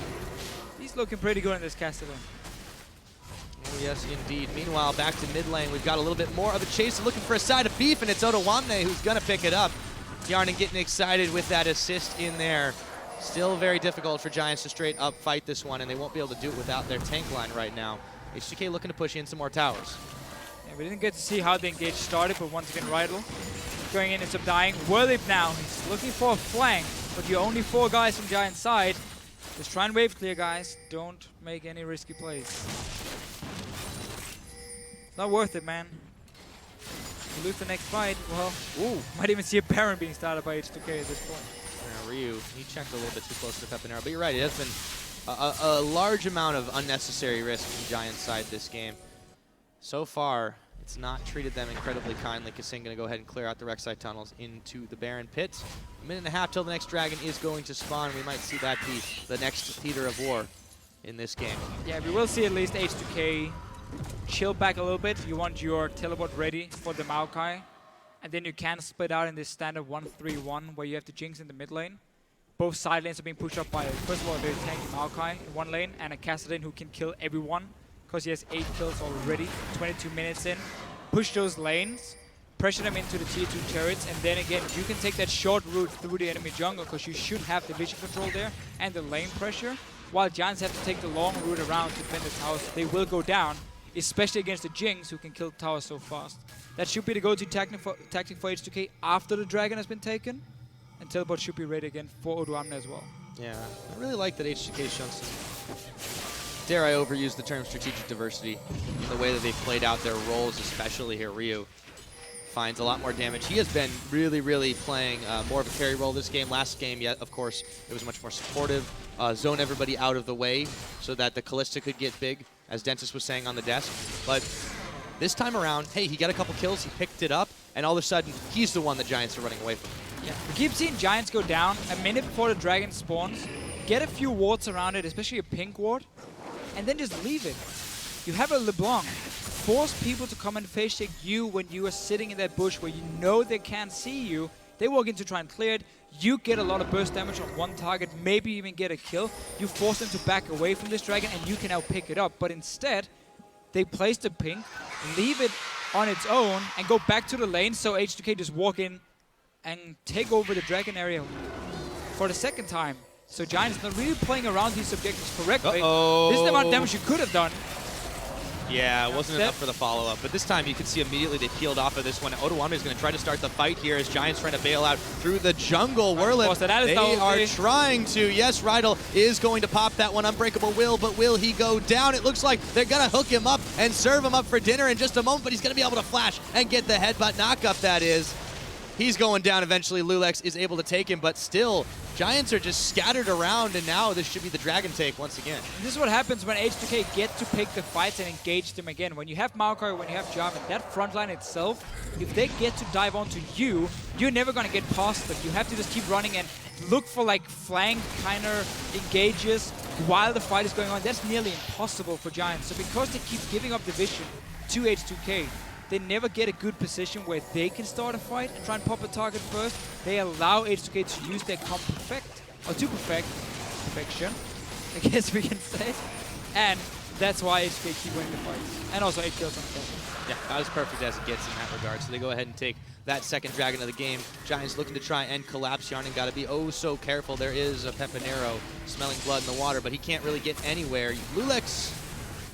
He's looking pretty good in this Castellan. Oh, yes, indeed. Meanwhile, back to mid lane, we've got a little bit more of a chase, looking for a side of beef, and it's Otawamne who's going to pick it up. Yarnan getting excited with that assist in there. Still very difficult for Giants to straight up fight this one, and they won't be able to do it without their tank line right now. H2k looking to push in some more towers. Yeah, we didn't get to see how the engage started, but once again, Riot going in, ends up dying. Whirlip now, he's looking for a flank, but you're only 4 guys from Giant side. Just try and wave clear, guys. Don't make any risky plays. It's not worth it, man. If you lose the next fight, well, might even see a Baron being started by H2k at this point. Yeah, Ryu, he checked a little bit too close to Pepinero, but you're right, it has been a large amount of unnecessary risk from Giant's side this game. So far, it's not treated them incredibly kindly. Kasing going to go ahead and clear out the Rek'Sai tunnels into the Baron pit. A minute and a half till the next dragon is going to spawn. We might see that be the next theater of war in this game. Yeah, we will see at least H2k chill back a little bit. You want your teleport ready for the Maokai. And then you can split out in this standard 1-3-1 where you have the Jinx in the mid lane. Both side lanes are being pushed up by, first of all, a very tanky Maokai in one lane and a Kassadin who can kill everyone because he has 8 kills already, 22 minutes in. Push those lanes, pressure them into the tier 2 turrets, and then again, you can take that short route through the enemy jungle because you should have the vision control there and the lane pressure, while Giants have to take the long route around to defend the towers. They will go down, especially against the Jinx who can kill towers so fast. That should be the go-to tactic for H2k after the dragon has been taken. And teleport should be ready again for Odoamne as well. Yeah, I really like that H2K's shown some, dare I overuse the term strategic diversity in the way that they've played out their roles, especially here. Ryu finds a lot more damage. He has been really playing more of a carry role this game. Last game, yet of course, it was much more supportive. Zone everybody out of the way so that the Callista could get big, as Dentist was saying on the desk. But this time around, hey, he got a couple kills, he picked it up, and all of a sudden, he's the one the Giants are running away from. Yeah, we keep seeing Giants go down a minute before the dragon spawns, get a few wards around it, especially a pink ward, and then just leave it. You have a LeBlanc. Force people to come and face check you when you are sitting in that bush where you know they can't see you. They walk in to try and clear it. You get a lot of burst damage on one target, maybe even get a kill. You force them to back away from this dragon and you can now pick it up. But instead, they place the pink, leave it on its own, and go back to the lane so H2k just walk in and take over the dragon area for the second time. So Giants not really playing around these objectives correctly. This is the amount of damage you could have done. Yeah, it wasn't enough for the follow-up. But this time you can see immediately they peeled off of this one. Odoamne is going to try to start the fight here as Giants trying to bail out through the jungle. Whirlip, they are trying to. Yes, Rydell is going to pop that one. Unbreakable will, but will he go down? It looks like they're going to hook him up and serve him up for dinner in just a moment, but he's going to be able to flash and get the headbutt knockup, that is. He's going down eventually. Lulex is able to take him, but still, Giants are just scattered around, and now this should be the dragon take once again. This is what happens when H2k get to pick the fights and engage them again. When you have Maokai, when you have Jarvan, that front line itself, if they get to dive onto you, you're never going to get past them. You have to just keep running and look for like flank kind of engages while the fight is going on. That's nearly impossible for Giants. So because they keep giving up the vision to H2k, they never get a good position where they can start a fight and try and pop a target first. They allow H2k to use their comp perfection, I guess we can say. And that's why H2k keep winning the fights. And also 8 kills on the top. Yeah, about as perfect as it gets in that regard. So they go ahead and take that second dragon of the game. Giants looking to try and collapse. Yarnan got to be oh so careful. There is a Pepinero smelling blood in the water, but he can't really get anywhere. Lulex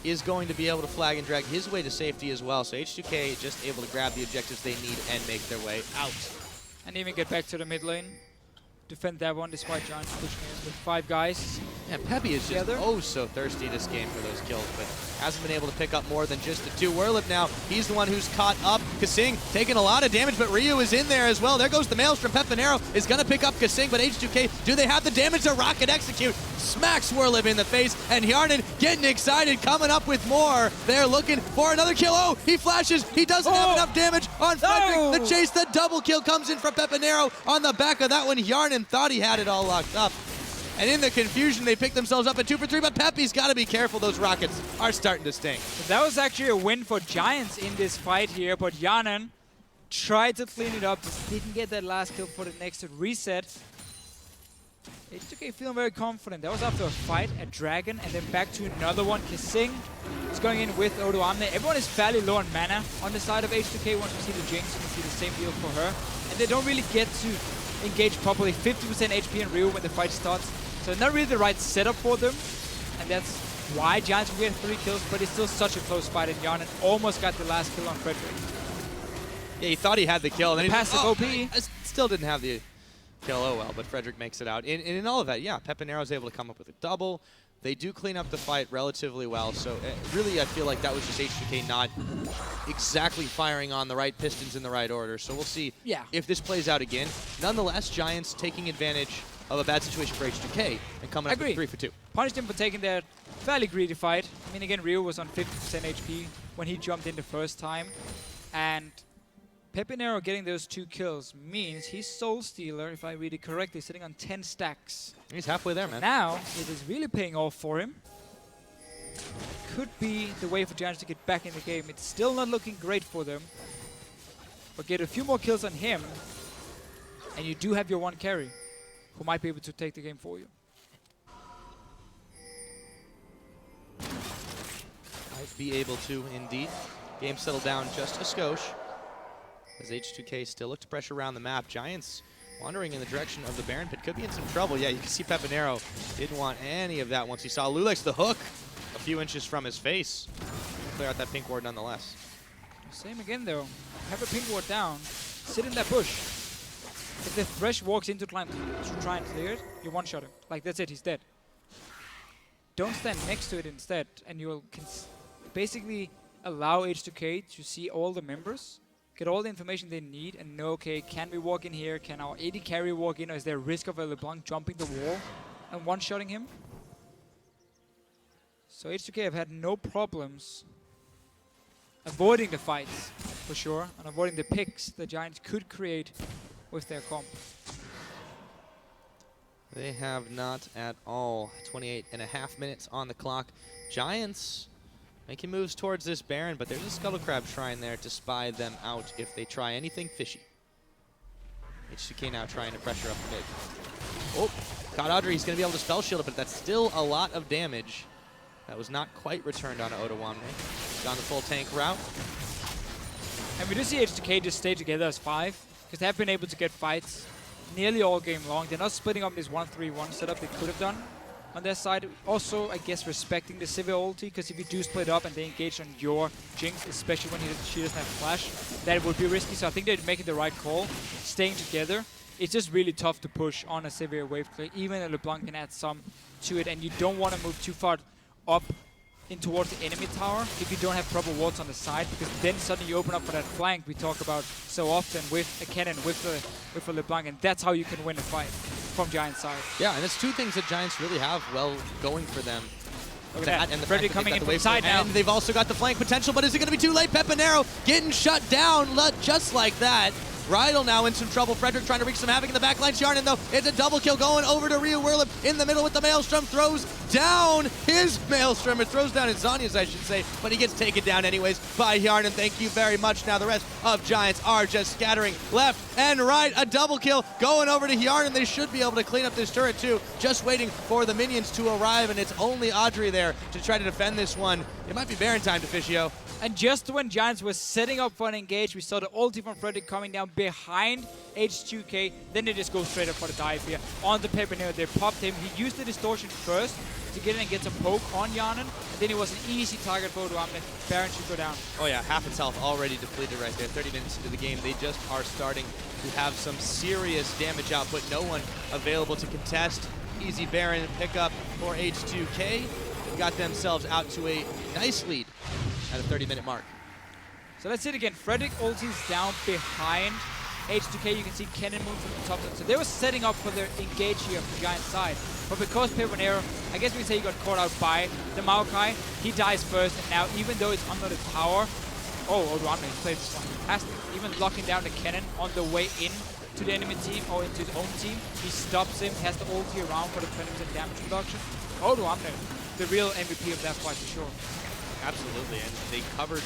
is going to be able to flag and drag his way to safety as well. So H2k just able to grab the objectives they need and make their way out. And even get back to the mid lane. Defend that one despite Giants pushing in with 5 guys. Yeah, Peppy is just oh so thirsty this game for those kills, but hasn't been able to pick up more than just the 2. Whirlip now, he's the one who's caught up. Kasing taking a lot of damage, but Ryu is in there as well. There goes the Maelstrom. Pepinero is going to pick up Kasing, but H2k, do they have the damage to rocket execute? Smacks Whirlip in the face, and Yarnan getting excited, coming up with more. They're looking for another kill. Oh, he flashes. He doesn't have enough damage on Frederick. The chase, the double kill comes in from Pepinero on the back of that one. Yarnan thought he had it all locked up. And in the confusion, they pick themselves up at 2 for 3, but Peppy's got to be careful. Those rockets are starting to stink. That was actually a win for Giants in this fight here, but Yarnan tried to clean it up, just didn't get that last kill for the next reset. H2k feeling very confident. That was after a fight, a dragon, and then back to another one. Kasing is going in with Odoamne. Everyone is fairly low on mana on the side of H2k. Once we see the Jinx, you can see the same deal for her. And they don't really get to engage properly. 50% HP in Ryu when the fight starts. So not really the right setup for them. And that's why Giants will get 3 kills, but it's still such a close fight, and Yarnan almost got the last kill on Frederick. Yeah, he thought he had the kill. And then he passive OP. I still didn't have the kill. Oh well, but Frederick makes it out. And in all of that, yeah, Pepinero is able to come up with a double. They do clean up the fight relatively well. So really, I feel like that was just H2k not exactly firing on the right pistons in the right order. So we'll see if this plays out again. Nonetheless, Giants taking advantage of a bad situation for H2k and coming up with 3 for 2. Punished him for taking that fairly greedy fight. I mean, again, Rio was on 50% HP when he jumped in the first time. And Pepinero getting those 2 kills means he's Soul Stealer, if I read it correctly, sitting on 10 stacks. He's halfway there, man. Now, it is really paying off for him. Could be the way for Giants to get back in the game. It's still not looking great for them. But get a few more kills on him, and you do have your 1 carry, who might be able to take the game for you. Might be able to, indeed. Game settled down just a skosh. As H2k still look to pressure around the map. Giants wandering in the direction of the Baron pit. Could be in some trouble. Yeah, you can see Pepinero didn't want any of that once he saw Lulex the hook a few inches from his face. Clear out that pink ward nonetheless. Same again though. Have a pink ward down. Sit in that bush. If the Thresh walks into to try and clear it, you one-shot him. Like, that's it, he's dead. Don't stand next to it instead, and you'll basically allow H2k to see all the members, get all the information they need, and know, okay, can we walk in here? Can our AD carry walk in? Or is there a risk of a LeBlanc jumping the wall and one-shotting him? So H2k have had no problems avoiding the fights, for sure, and avoiding the picks the Giants could create with their comp. They have not at all. 28.5 minutes on the clock. Giants making moves towards this Baron, but there's a Scuttle Crab Shrine there to spy them out if they try anything fishy. H2k now trying to pressure up the mid. Oh, caught Audrey. He's going to be able to spell shield it, but that's still a lot of damage. That was not quite returned on Otawamne. Gone the full tank route. And we do see H2k just stay together as 5, because they have been able to get fights nearly all game long. They're not splitting up this 1-3-1 setup they could have done on their side. Also, I guess, respecting the Sivir ulti, because if you do split up and they engage on your Jinx, especially when she doesn't have flash, that would be risky. So I think they're making the right call, staying together. It's just really tough to push on a Sivir wave clear. Even a LeBlanc can add some to it, and you don't want to move too far up in towards the enemy tower if you don't have proper wards on the side, because then suddenly you open up for that flank we talk about so often with a cannon, with a LeBlanc, and that's how you can win a fight from Giants' side. Yeah, and it's 2 things that Giants really have well going for them. Look at that. And the Freddy coming in from side now. And they've also got the flank potential, but is it going to be too late? Pepinero getting shut down just like that. Riot now in some trouble. Frederick trying to wreak some havoc in the backline. Sharnan, though, it's a double kill going over to Rio Werlip in the middle with the Maelstrom. Throws down his Maelstrom. It throws down his Zhonya's, I should say, but he gets taken down anyways by Hjarnan. Thank you very much. Now the rest of Giants are just scattering left and right. A double kill going over to Hjarnan. They should be able to clean up this turret too. Just waiting for the minions to arrive, and it's only Audrey there to try to defend this one. It might be Baron time to Fishio. And just when Giants was setting up for an engage, we saw the ulti from Frederick coming down behind H2k. Then they just go straight up for the dive here on the Pepinero. They popped him. He used the distortion first to get in and get some poke on Hjarnan. And then it was an easy target for Otawamne. Baron should go down. Oh yeah, half its health already depleted right there. 30 minutes into the game. They just are starting to have some serious damage output. No one available to contest. Easy Baron pickup for H2k. They've got themselves out to a nice lead at a 30-minute mark. So that's it again. Frederick ulti's down behind H2k. You can see Kennen move from the top. So they were setting up for their engage here from the Giant side. But because Pepinero, I guess we say he got caught out by the Maokai, he dies first. And now, even though it's under the tower, Otawamne played this one fantastic. Even locking down the Kennen on the way in to the enemy team or into his own team. He stops him, has the ulti around for the 20% damage reduction. Otawamne, the real MVP of that fight for sure. Absolutely, and they covered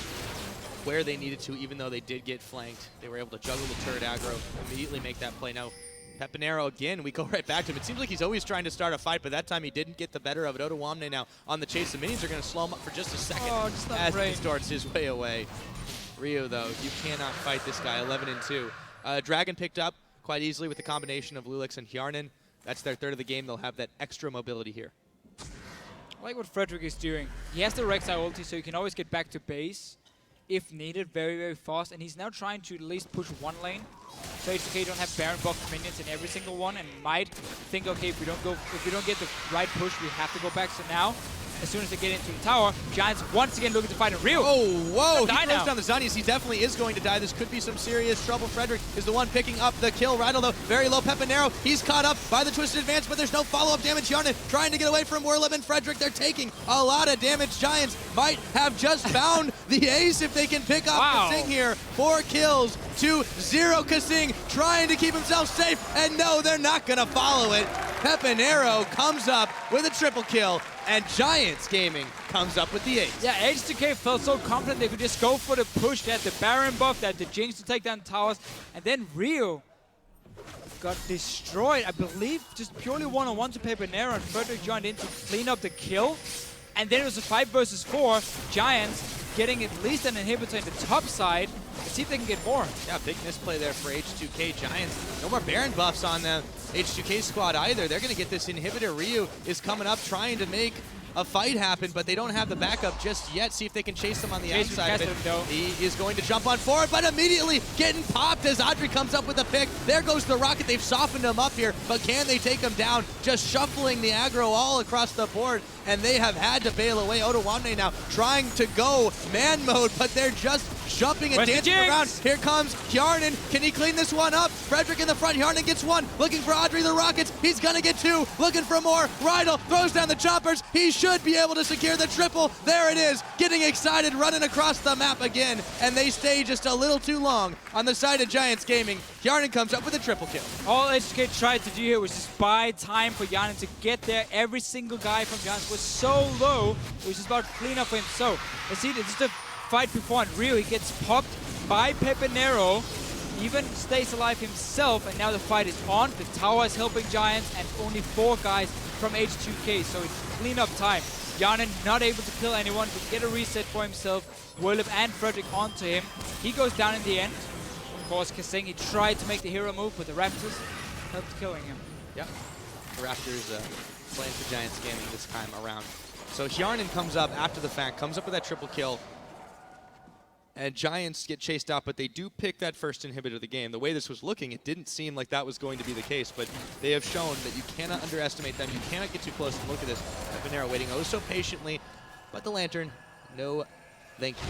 where they needed to, even though they did get flanked. They were able to juggle the turret aggro, immediately make that play. Now, Pepinero again, we go right back to him. It seems like he's always trying to start a fight, but that time he didn't get the better of it. Otawamne now on the chase. The minions are going to slow him up for just a second as he starts his way away. Rio, though, you cannot fight this guy, 11-2. Dragon picked up quite easily with the combination of Lulex and Hjarnan. That's their third of the game. They'll have that extra mobility here. I like what Frederick is doing. He has the Rek'Sai ulti, so he can always get back to base if needed, very, very fast. And he's now trying to at least push one lane. So H2k don't have Baron buff minions in every single one, and might think, okay, if we don't get the right push, we have to go back. So now, as soon as they get into the tower, Giants once again looking to fight a Ryu. Oh, whoa! He Die throws now. down the Zanias. He definitely is going to die. This could be some serious trouble. Frederick is the one picking up the kill. Rydell, though, very low. Pepanero, he's caught up by the Twisted Advance, but there's no follow-up damage. Yarnin trying to get away from Werlib and Frederick. They're taking a lot of damage. Giants might have just found the ace if they can pick up Kasing here. 4 kills to 0. Kasing trying to keep himself safe, and no, they're not going to follow it. Pepanero comes up with a triple kill, and Giants Gaming comes up with the ace. Yeah, H2k felt so confident they could just go for the push. They had the Baron buff, they had the Jinx to take down towers, and then Ryu got destroyed. I believe just purely one-on-one to Pepanero, and Frederick joined in to clean up the kill. And then it was a 5 versus 4. Giants getting at least an inhibitor in the top side. Let's see if they can get more. Yeah, big misplay there for H2k. Giants, no more Baron buffs on the H2k squad either. They're going to get this inhibitor. Ryu is coming up trying to make a fight happen, but they don't have the backup just yet. See if they can chase him on the outside of it. He is going to jump on forward, but immediately getting popped as Audrey comes up with a pick. There goes the rocket. They've softened him up here, but can they take him down? Just shuffling the aggro all across the board, and they have had to bail away. Odoamne now trying to go man mode, but they're just jumping and dancing around. Here comes Hjarnan. Can he clean this one up? Frederick in the front. Hjarnan gets one. Looking for Audrey the Rockets. He's going to get 2. Looking for more. Rydell throws down the choppers. He should be able to secure the triple. There it is. Getting excited, running across the map again. And they stay just a little too long on the side of Giants Gaming. Hjarnan comes up with a triple kill. All H2k tried to do here was just buy time for Hjarnan to get there. Every single guy from Giants was so low. It was just about clean up for him. So, let's see, this is the fight before, and Ryu, he gets popped by Pepanero, even stays alive himself, and now the fight is on. The tower is helping Giants, and only 4 guys from H2k, so it's clean up time. Hjarnan not able to kill anyone, to get a reset for himself. Werlib and Frederick onto him. He goes down in the end. Of course, Kasing, he tried to make the hero move, but the Raptors helped killing him. Yeah, the Raptors playing for Giants Gaming this time around. So Hjarnan comes up after the fact, comes up with that triple kill. And Giants get chased out, but they do pick that first inhibitor of the game. The way this was looking, it didn't seem like that was going to be the case, but they have shown that you cannot underestimate them. You cannot get too close. And look at this. Pepanero waiting oh so patiently, but the Lantern, no thank you.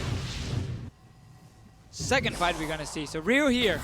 Second fight we're gonna see. So Ryu here,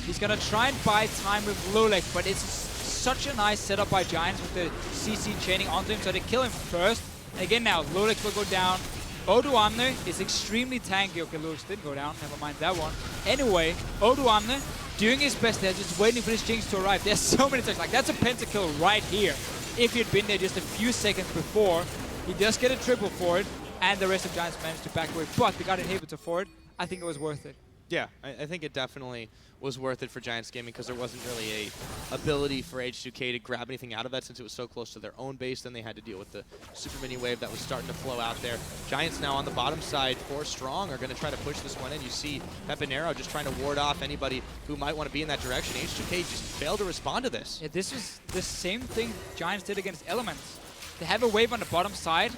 he's gonna try and buy time with Lulek, but it's such a nice setup by Giants with the CC chaining onto him, so they kill him first. And again now, Lulek will go down. Odoamne is extremely tanky. Okay, Lulek didn't go down. Never mind that one. Anyway, Odoamne doing his best there, just waiting for his Jinx to arrive. There's so many times. Like, that's a pentakill right here. If he had been there just a few seconds before, he does get a triple for it, and the rest of Giants managed to back away. But they got an inhibitor for it. I think it was worth it. Yeah, I think it definitely was worth it for Giants Gaming because there wasn't really a ability for H2k to grab anything out of that since it was so close to their own base. Then they had to deal with the super mini wave that was starting to flow out there. Giants now on the bottom side, 4 strong, are going to try to push this one in. You see Pepanero just trying to ward off anybody who might want to be in that direction. H2k just failed to respond to this. Yeah, this was the same thing Giants did against Elements. They have a wave on the bottom side,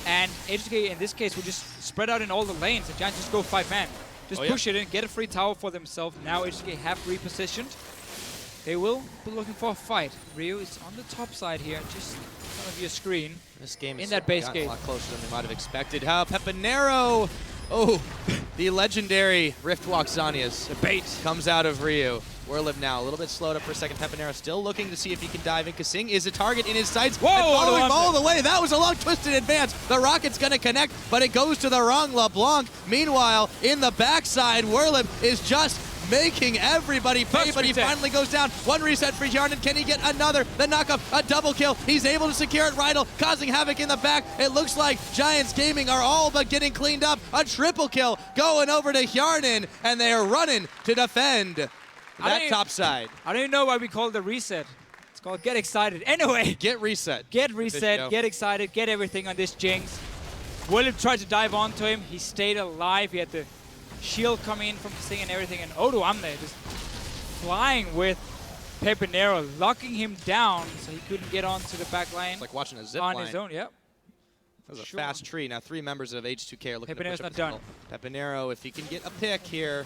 and H2k in this case will just spread out in all the lanes, and Giants just go 5-man. Just push it in, get a free tower for themselves. Now H2k have repositioned. They will be looking for a fight. Ryu is on the top side here, just in front of your screen. This game in is that base gate. A lot closer than they might have expected. How Pepanero, oh, the legendary Riftwalk Zanias. The bait comes out of Ryu. Werlib now a little bit slowed up for a second. Pepanero still looking to see if he can dive in. Kasing is a target in his sights. Whoa! And following him all the way. That was a long twisted advance. The rocket's going to connect, but it goes to the wrong LeBlanc. Meanwhile, in the backside, Werlib is just making everybody pay, but he finally goes down. 1 reset for Hjarnan. Can he get another? The knockup, a double kill. He's able to secure it. Rydell causing havoc in the back. It looks like Giants Gaming are all but getting cleaned up. A triple kill going over to Hjarnan, and they are running to defend that top side. I don't even know why we call it the reset. It's called get excited. Anyway. Get reset. Get reset, get excited, get everything on this Jinx. William tried to dive onto him. He stayed alive. He had the shield coming in from Kasing and everything. And Odoamne just flying with Pepanero, locking him down so he couldn't get onto the back line. It's like watching a zip on line. his own, yep. That was a fast tree. Now 3 members of H2k are looking to push up not his done. middle. Pepinero, if he can get a pick here.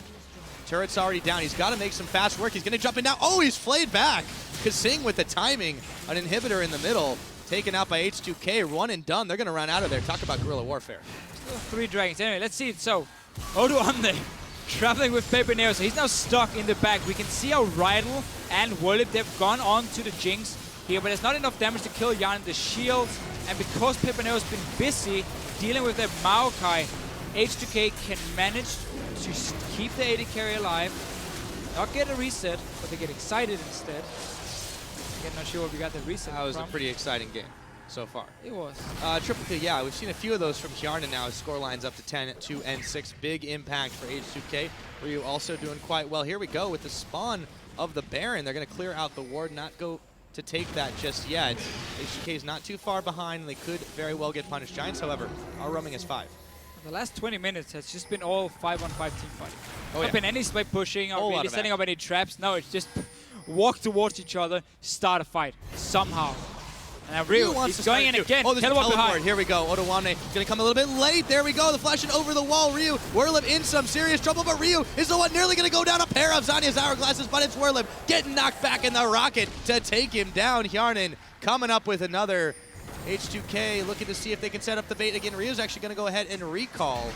Turret's already down. He's got to make some fast work. He's going to jump in now. Oh, he's flayed back. Kasing with the timing. An inhibitor in the middle. Taken out by H2k. 1 and done. They're going to run out of there. Talk about guerrilla warfare. Still 3 dragons. Anyway, let's see. So, Odoamne traveling with Pepinero. So he's now stuck in the back. We can see how Riot and Whirlip, they've gone on to the Jinx here, but there's not enough damage to kill Jan. The shields, and because Pepinero's been busy dealing with their Maokai, H2k can manage to keep the AD carry alive, not get a reset, but they get excited instead. Again, not sure what we got the reset That was from. a pretty exciting game so far. It was. Triple K, yeah, we've seen a few of those from Hjarnan now. His score lines up to 10, 2, and 6. Big impact for H2k. Ryu also doing quite well. Here we go with the spawn of the Baron. They're going to clear out the ward, not go to take that just yet. H2k is not too far behind, and they could very well get punished. Giants, however, are roaming as 5. The last 20 minutes has just been all 5-on-5 team fighting. Oh, Not yeah. been any spike pushing or Whole lot really of setting up any traps. No, it's just walk towards each other, start a fight somehow. And now Ryu, he's going in again. Oh, there's a Teleport teleport. behind. Here we go. Odoamne going to come a little bit late. There we go. The flashing over the wall. Ryu, Whirlip in some serious trouble, but Ryu is the one nearly going to go down. A pair of Zanya's hourglasses, but it's Whirlip getting knocked back in the rocket to take him down. Hjarnan coming up with another. H2k looking to see if they can set up the bait again. Ryu's actually going to go ahead and recall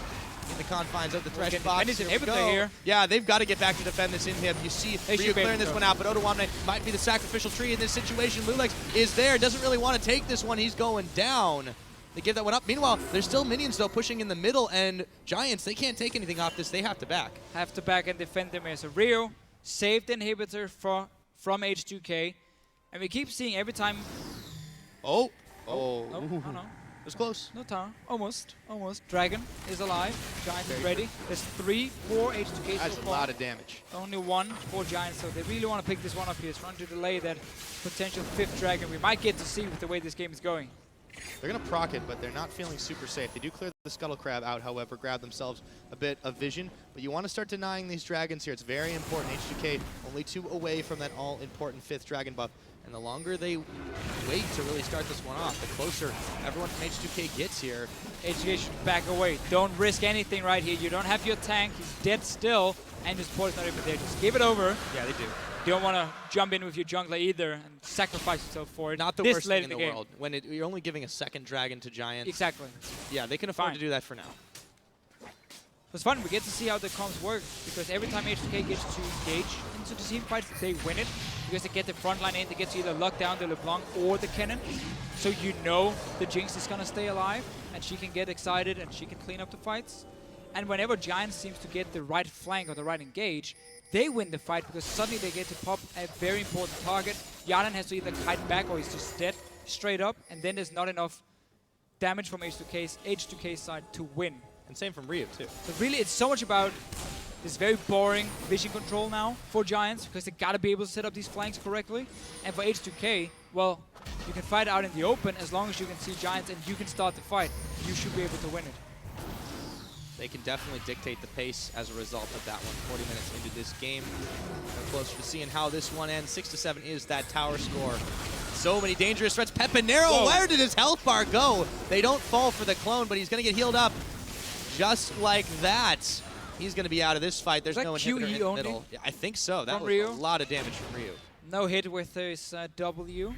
in the confines of the Thresh box. Here we go. Here. Yeah, they've got to get back to defend this inhib. You see Ryu clearing this one out, but Odoamne might be the sacrificial tree in this situation. Lulex is there, doesn't really want to take this one. He's going down. They give that one up. Meanwhile, there's still minions, though, pushing in the middle, and Giants, they can't take anything off this. They have to back. Have to back and defend them here. So Ryu saved the inhibitor from H2k. And we keep seeing every time... Oh. Oh, no. It was close. No tower. Almost. Dragon is alive. Giant is ready. There's 3 for H2k. That's a lot of damage. Only 1 for Giants, so they really want to pick this one up here. It's trying to delay that potential 5th dragon we might get to see with the way this game is going. They're going to proc it, but they're not feeling super safe. They do clear the Scuttle Crab out, however, grab themselves a bit of vision. But you want to start denying these dragons here. It's very important. H2k only 2 away from that all-important 5th dragon buff. And the longer they wait to really start this one off, the closer everyone from H2k gets here. H2k should back away. Don't risk anything right here. You don't have your tank. He's dead still. And your support is not even there. Just give it over. Yeah, they do. You don't want to jump in with your jungler either and sacrifice yourself for it. Not the this worst late thing in the the game. world. When you're only giving a 2nd dragon to Giants. Exactly. Yeah, they can afford to do that for now. It's fun. We get to see how the comms work because every time H2k gets to engage into the team fights, they win it because they get the front line in. They get to either lock down the LeBlanc or the cannon. So you know the Jinx is going to stay alive and she can get excited and she can clean up the fights. And whenever Giants seems to get the right flank or the right engage, they win the fight because suddenly they get to pop a very important target. Hjarnan has to either kite back or he's just dead straight up, and then there's not enough damage from H2k's side to win. And same from Ryu, too. So really, it's so much about this very boring vision control now for Giants because they got to be able to set up these flanks correctly. And for H2k, well, you can fight out in the open as long as you can see Giants and you can start the fight. You should be able to win it. They can definitely dictate the pace as a result of that one. 40 minutes into this game. We're closer to seeing how this one ends. 6-7 is that tower score. So many dangerous threats. Pepinero, where did his health bar go? They don't fall for the clone, but he's going to get healed up just like that. He's going to be out of this fight. There's no inhibitor in the middle. Yeah, I think so. That was a lot of damage from Ryu. No hit with his W.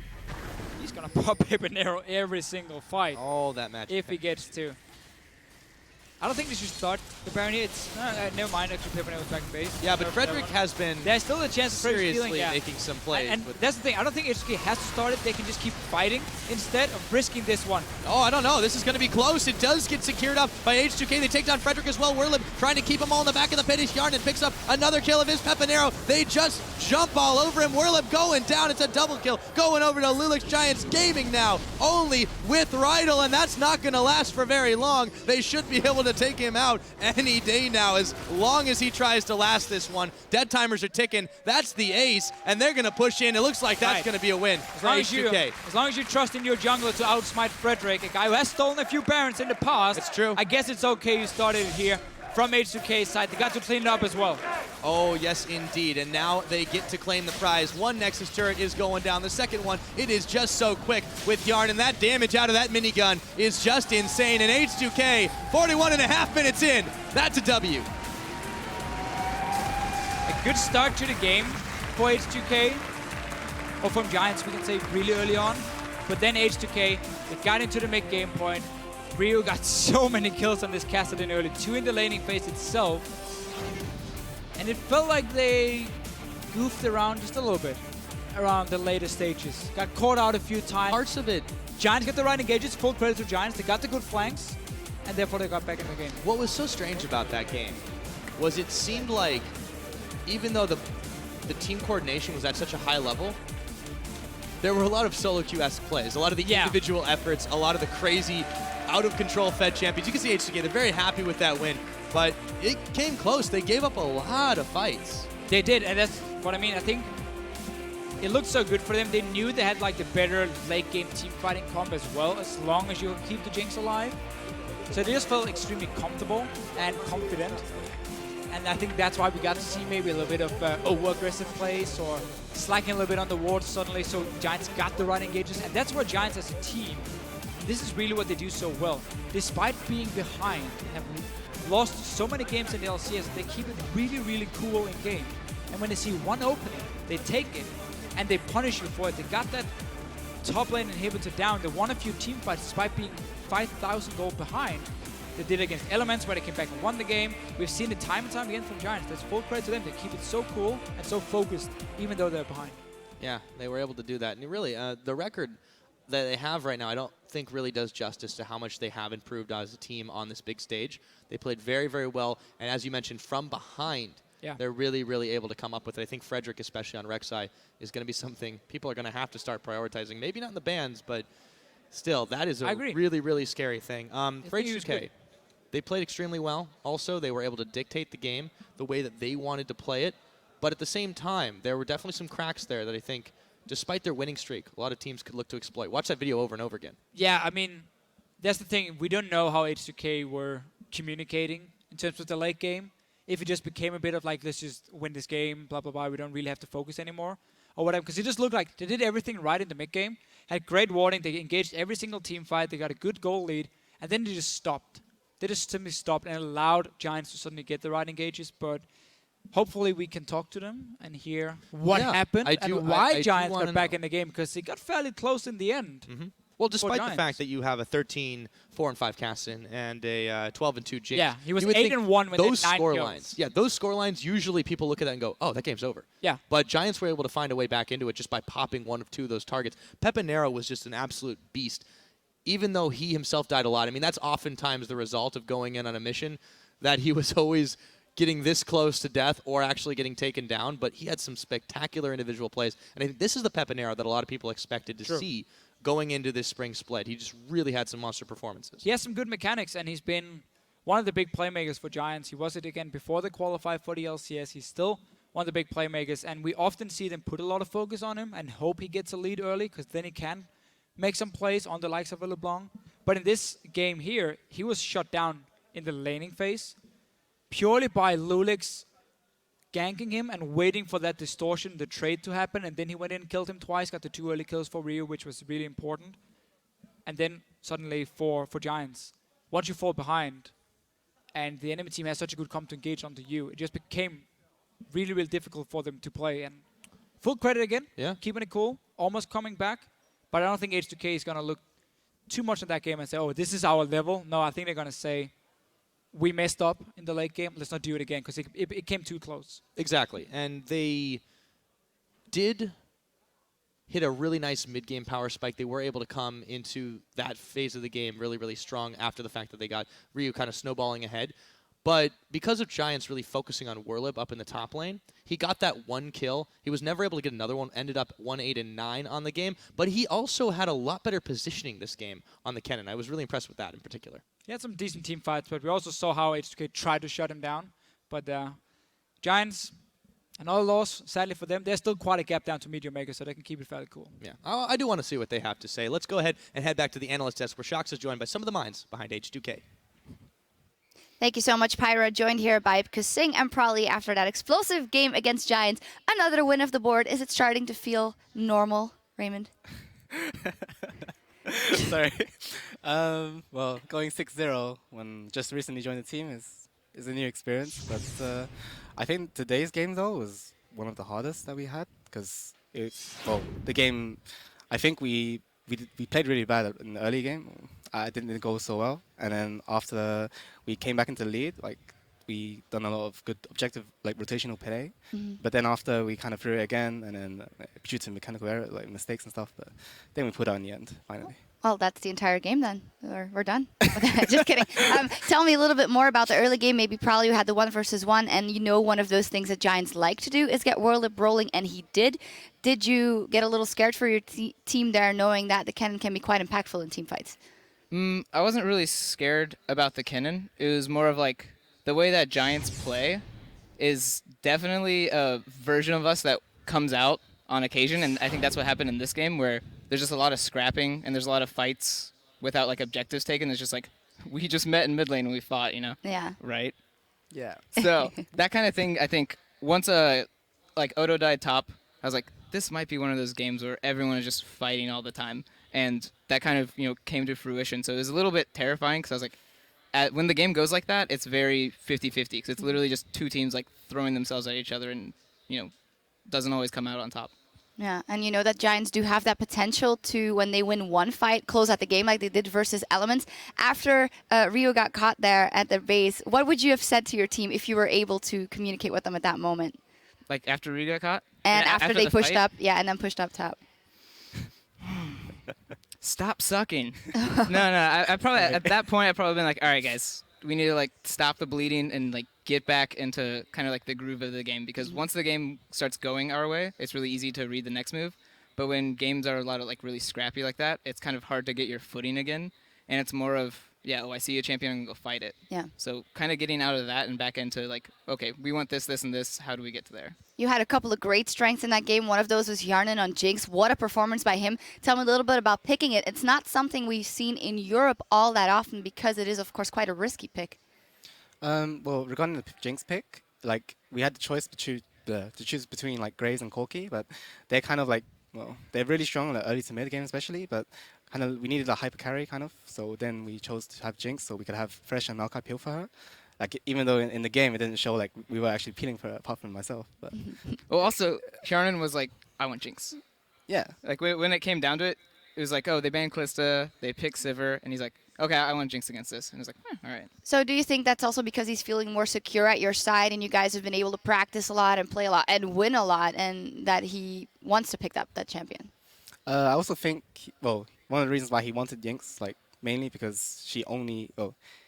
He's going to pop Pepinero every single fight. Oh, that match. If he gets to. I don't think they should start the Baron here. It's never mind. Actually, Pepinero was back in base. Yeah, but Frederick has been there's still a chance of seriously stealing, making some plays. And that's the thing. I don't think H2k has to start it. They can just keep fighting instead of risking this one. Oh, I don't know. This is going to be close. It does get secured up by H2k. They take down Frederick as well. Whirlip trying to keep them all in the back of the pit. Hjarnan picks up another kill of his Pepinero. They just jump all over him. Whirlip going down. It's a double kill. Going over to Lulix Giants Gaming now. Only with Rydal, and that's not going to last for very long. They should be able to take him out any day now, as long as he tries to last this one. Dead timers are ticking. That's the ace, and they're going to push in. It looks like that's going to be a win for H2k. As long as you trust in your jungler to outsmite Frederick, a guy who has stolen a few Barons in the past. It's true. I guess it's okay you started it here. from H2K's side. They got to clean it up as well. Oh, yes, indeed. And now they get to claim the prize. One Nexus turret is going down. The second one, it is just so quick with Yarn. And that damage out of that minigun is just insane. And H2K, 41.5 minutes in, that's a W. A good start to the game for H2K. Or from Giants, we can say, really early on. But then H2K, they got into the mid-game point. Rio got so many kills on this Kassadin early, 2 in the laning phase itself. And it felt like they goofed around just a little bit around the later stages. Got caught out a few times. Parts of it. Giants got the right engages, full credit to Giants. They got the good flanks, and therefore they got back in the game. What was so strange about that game was it seemed like, even though the team coordination was at such a high level, there were a lot of solo queue-esque plays, a lot of the individual efforts, a lot of the crazy, out-of-control Fed champions. You can see H2K, they're very happy with that win, but it came close. They gave up a lot of fights. They did, and that's what I mean. I think it looked so good for them. They knew they had like the better late-game team fighting comp as well, as long as you keep the Jinx alive. So they just felt extremely comfortable and confident. And I think that's why we got to see maybe a little bit of over-aggressive plays or slacking a little bit on the wards suddenly, so Giants got the right engages. And that's where Giants as a team, this is really what they do so well. Despite being behind and have lost so many games in the LCS, they keep it really, really cool in game. And when they see one opening, they take it and they punish you for it. They got that top lane inhibitor down. They won a few team fights despite being 5,000 gold behind. They did it against Elements, where they came back and won the game. We've seen it time and time again from Giants. That's full credit to them. They keep it so cool and so focused, even though they're behind. Yeah, they were able to do that. And really, the record that they have right now, I don't think really does justice to how much they have improved as a team on this big stage. They played very, very well. And as you mentioned, from behind, they're really, really able to come up with it. I think Frederick, especially on Rek'Sai, is going to be something people are going to have to start prioritizing. Maybe not in the bans, but still, that is a really, really scary thing. For H2K, they played extremely well. Also, they were able to dictate the game the way that they wanted to play it. But at the same time, there were definitely some cracks there that I think, despite their winning streak, a lot of teams could look to exploit. Watch that video over and over again. Yeah, I mean, that's the thing. We don't know how H2K were communicating in terms of the late game. If it just became a bit of like, let's just win this game, blah, blah, blah, we don't really have to focus anymore, or whatever. Because it just looked like they did everything right in the mid-game, had great warding, they engaged every single team fight, they got a good goal lead, and then they just stopped. They just simply stopped and allowed Giants to suddenly get the right engages, but hopefully we can talk to them and hear what happened and why Giants got back in the game, because they got fairly close in the end. Well, despite the fact that you have a 13-4-5 Kassadin and a 12-2 Jinx. Yeah, he was 8-1 with those 9 score kills. lines. Yeah, those score lines, usually people look at that and go, oh, that game's over. Yeah. But Giants were able to find a way back into it just by popping 1 of 2 of those targets. Pepinero was just an absolute beast. Even though he himself died a lot, I mean, that's oftentimes the result of going in on a mission, that he was always getting this close to death or actually getting taken down, but he had some spectacular individual plays. And I think this is the Pepinero that a lot of people expected to see going into this spring split. He just really had some monster performances. He has some good mechanics, and he's been one of the big playmakers for Giants. He was it again before they qualified for the LCS. He's still one of the big playmakers, and we often see them put a lot of focus on him and hope he gets a lead early, because then he can make some plays on the likes of LeBlanc. But in this game here, he was shut down in the laning phase purely by Lulix ganking him and waiting for that distortion, the trade to happen, and then he went in and killed him twice, got the 2 early kills for Rio, which was really important. And then suddenly for Giants, once you fall behind and the enemy team has such a good comp to engage onto you, it just became really, really difficult for them to play. And full credit again, keeping it cool, almost coming back. But I don't think H2K is going to look too much at that game and say, oh, this is our level. No, I think they're going to say, we messed up in the late game. Let's not do it again, because it came too close. Exactly. And they did hit a really nice mid-game power spike. They were able to come into that phase of the game really, really strong after the fact that they got Ryu kind of snowballing ahead. But because of Giants really focusing on Werlib up in the top lane, he got that 1 kill. He was never able to get another one, ended up 1-8-9 on the game. But he also had a lot better positioning this game on the Kennen. I was really impressed with that in particular. He had some decent team fights, but we also saw how H2K tried to shut him down. But Giants, another loss, sadly for them. There's still quite a gap down to medium makers, so they can keep it fairly cool. Yeah, I do want to see what they have to say. Let's go ahead and head back to the analyst desk, where Shox is joined by some of the minds behind H2K. Thank you so much, Pyra. Joined here by Kusing and Prolly after that explosive game against Giants. Another win of the board. Is it starting to feel normal, Raymond? Sorry. Well, going 6-0 when just recently joined the team is a new experience. But I think today's game, though, was one of the hardest that we had. Because, the game, I think we played really bad in the early game. It didn't go so well. And then after we came back into the lead, like, we done a lot of good objective, like, rotational play. But then after we kind of threw it again, and then due to mechanical error, like mistakes and stuff, but then we put out in the end, finally. Well, that's the entire game then. We're done. Just kidding. Tell me a little bit more about the early game. Maybe probably you had the 1-versus-1, and you know one of those things that Giants like to do is get World Up rolling, and he did. Did you get a little scared for your team there, knowing that the cannon can be quite impactful in team fights? I wasn't really scared about the cannon. It was more of like the way that Giants play is definitely a version of us that comes out on occasion, and I think that's what happened in this game, where there's just a lot of scrapping and there's a lot of fights without like objectives taken. It's just like we just met in mid lane and we fought, you know? Yeah. Right? Yeah. So that kind of thing, I think once like Odo died top, I was like, this might be one of those games where everyone is just fighting all the time, and that kind of came to fruition. So it was a little bit terrifying because I was like, when the game goes like that, it's very 50-50 because it's literally just two teams like throwing themselves at each other, and doesn't always come out on top. Yeah, and you know that Giants do have that potential to, when they win one fight, close out the game like they did versus Elements. After Rio got caught there at the base, what would you have said to your team if you were able to communicate with them at that moment? Like after Rio got caught? And after they pushed fight? up, yeah, and then pushed up top. Stop sucking. No. I probably at that point I probably been like, all right, guys, we need to like stop the bleeding and like get back into kind of like the groove of the game, because once the game starts going our way, it's really easy to read the next move. But when games are a lot of like really scrappy like that, it's kind of hard to get your footing again, and it's more of I see a champion and go fight it. Yeah. So kind of getting out of that and back into like, okay, we want this, this, and this. How do we get to there? You had a couple of great strengths in that game. One of those was Yarnin on Jinx. What a performance by him. Tell me a little bit about picking it. It's not something we've seen in Europe all that often because it is, of course, quite a risky pick. Well, regarding the Jinx pick, like we had the choice to choose between like Graves and Corki, but they're kind of like, well, they're really strong in the early to mid game especially, but kind of we needed a hyper carry kind of, so then we chose to have Jinx so we could have Fresh and Maokai peel for her. Like even though in the game it didn't show like we were actually peeling for her, apart from myself. But well, also Hjarnan was like, I want Jinx. Yeah. Like when it came down to it, it was like, oh, they banned Kalista, they picked Sivir, and he's like, okay, I want Jinx against this. And he's like, all right. So do you think that's also because he's feeling more secure at your side and you guys have been able to practice a lot and play a lot and win a lot, and that he wants to pick up that champion? I also think, well, one of the reasons why he wanted Jinx, like mainly because she only,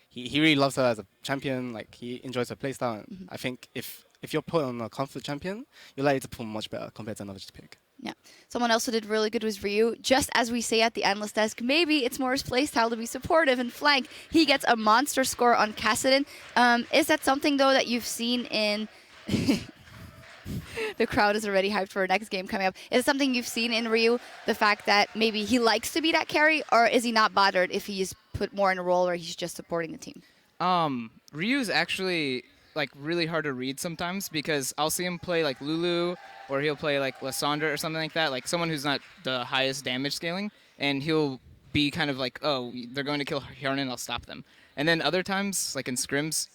he really loves her as a champion, like he enjoys her playstyle. And I think if you're put on a comfort champion, you're likely to perform much better compared to another pick. Yeah. Someone else who did really good was Ryu. Just as we say at the analyst desk, maybe it's more his playstyle to be supportive and flank. He gets a monster score on Kassadin. Is that something, though, that you've seen in... The crowd is already hyped for our next game coming up. Is it something you've seen in Ryu, the fact that maybe he likes to be that carry, or is he not bothered if he's put more in a role where he's just supporting the team? Ryu's actually like really hard to read sometimes, because I'll see him play like Lulu, or he'll play like Lysandra or something like that, like someone who's not the highest damage scaling, and he'll be kind of like, oh, they're going to kill Hjarnan, I'll stop them. And then other times, like in scrims,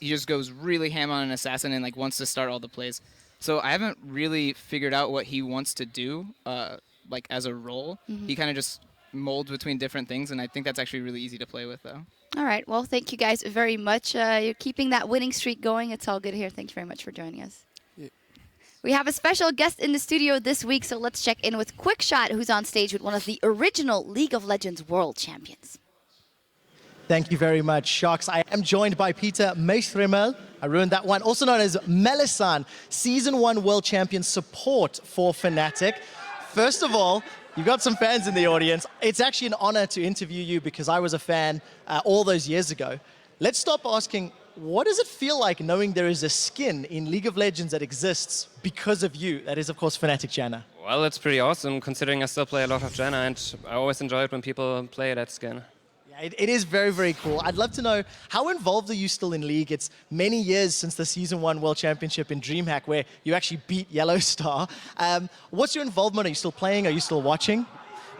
he just goes really ham on an assassin and like wants to start all the plays. So I haven't really figured out what he wants to do, like as a role. He kind of just molds between different things, and I think that's actually really easy to play with, though. All right. Well, thank you guys very much. You're keeping that winning streak going. It's all good here. Thank you very much for joining us. Yeah. We have a special guest in the studio this week, so let's check in with Quickshot, who's on stage with one of the original League of Legends world champions. Thank you very much, Sharks. I am joined by Peter Meestremel. I ruined that one. Also known as Melissan, Season 1 World Champion support for Fnatic. First of all, you've got some fans in the audience. It's actually an honor to interview you because I was a fan all those years ago. Let's stop asking, what does it feel like knowing there is a skin in League of Legends that exists because of you? That is, of course, Fnatic Janna. Well, it's pretty awesome considering I still play a lot of Janna, and I always enjoy it when people play that skin. Yeah, It is very, very cool. I'd love to know, how involved are you still in League? It's many years since the Season 1 World Championship in DreamHack where you actually beat Yellow Star. What's your involvement? Are you still playing? Are you still watching?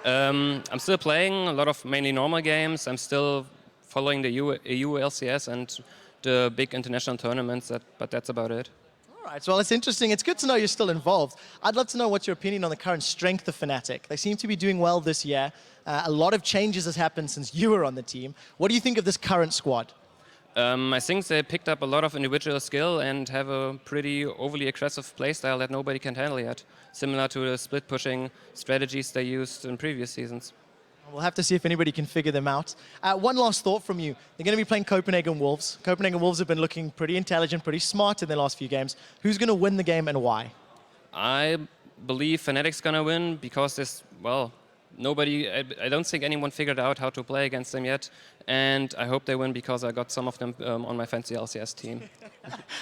I'm still playing a lot of mainly normal games. I'm still following the EU LCS and the big international tournaments, but that's about it. All right, so well, it's interesting. It's good to know you're still involved. I'd love to know what's your opinion on the current strength of Fnatic. They seem to be doing well this year. A lot of changes has happened since you were on the team. What do you think of this current squad? I think they picked up a lot of individual skill and have a pretty overly aggressive playstyle that nobody can handle yet, similar to the split pushing strategies they used in previous seasons. We'll have to see if anybody can figure them out. One last thought from you. They're going to be playing Copenhagen Wolves. Copenhagen Wolves have been looking pretty intelligent, pretty smart in their last few games. Who's going to win the game and why? I believe Fnatic's going to win because there's, well, I don't think anyone figured out how to play against them yet. And I hope they win because I got some of them on my fancy LCS team.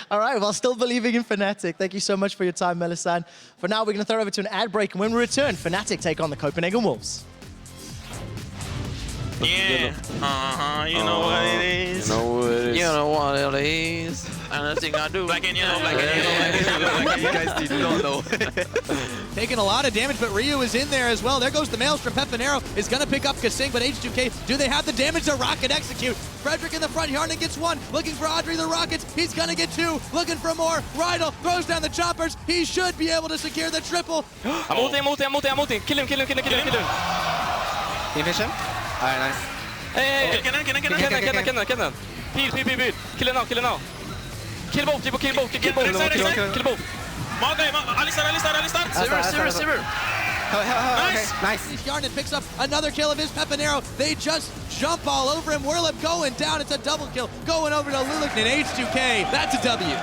All right, well, still believing in Fnatic. Thank you so much for your time, Melisande. For now, we're going to throw over to an ad break. And when we return, Fnatic take on the Copenhagen Wolves. Yeah, you know what it is. You know what it is. You know what it is. And the thing I do. Black and yellow, black and yellow, black and yellow. You guys don't know. Taking a lot of damage, but Ryu is in there as well. There goes the Maelstrom. Pepinero is going to pick up Kasing, but H2k, do they have the damage to Rocket execute? Frederick in the front, Hjarnan gets one. Looking for Audrey the Rockets, he's going to get two. Looking for more. Rydal throws down the choppers. He should be able to secure the triple. I'm ulting. Kill him. Finish him? Alright, nice. Hey, kill him. Pil. Kill him now. Kill both. Alistar. Silver. Nice. Hjarnan picks up another kill of his Pepinero. They just jump all over him. Whirlip going down. It's a double kill. Going over to Lulik and H2k. That's a W.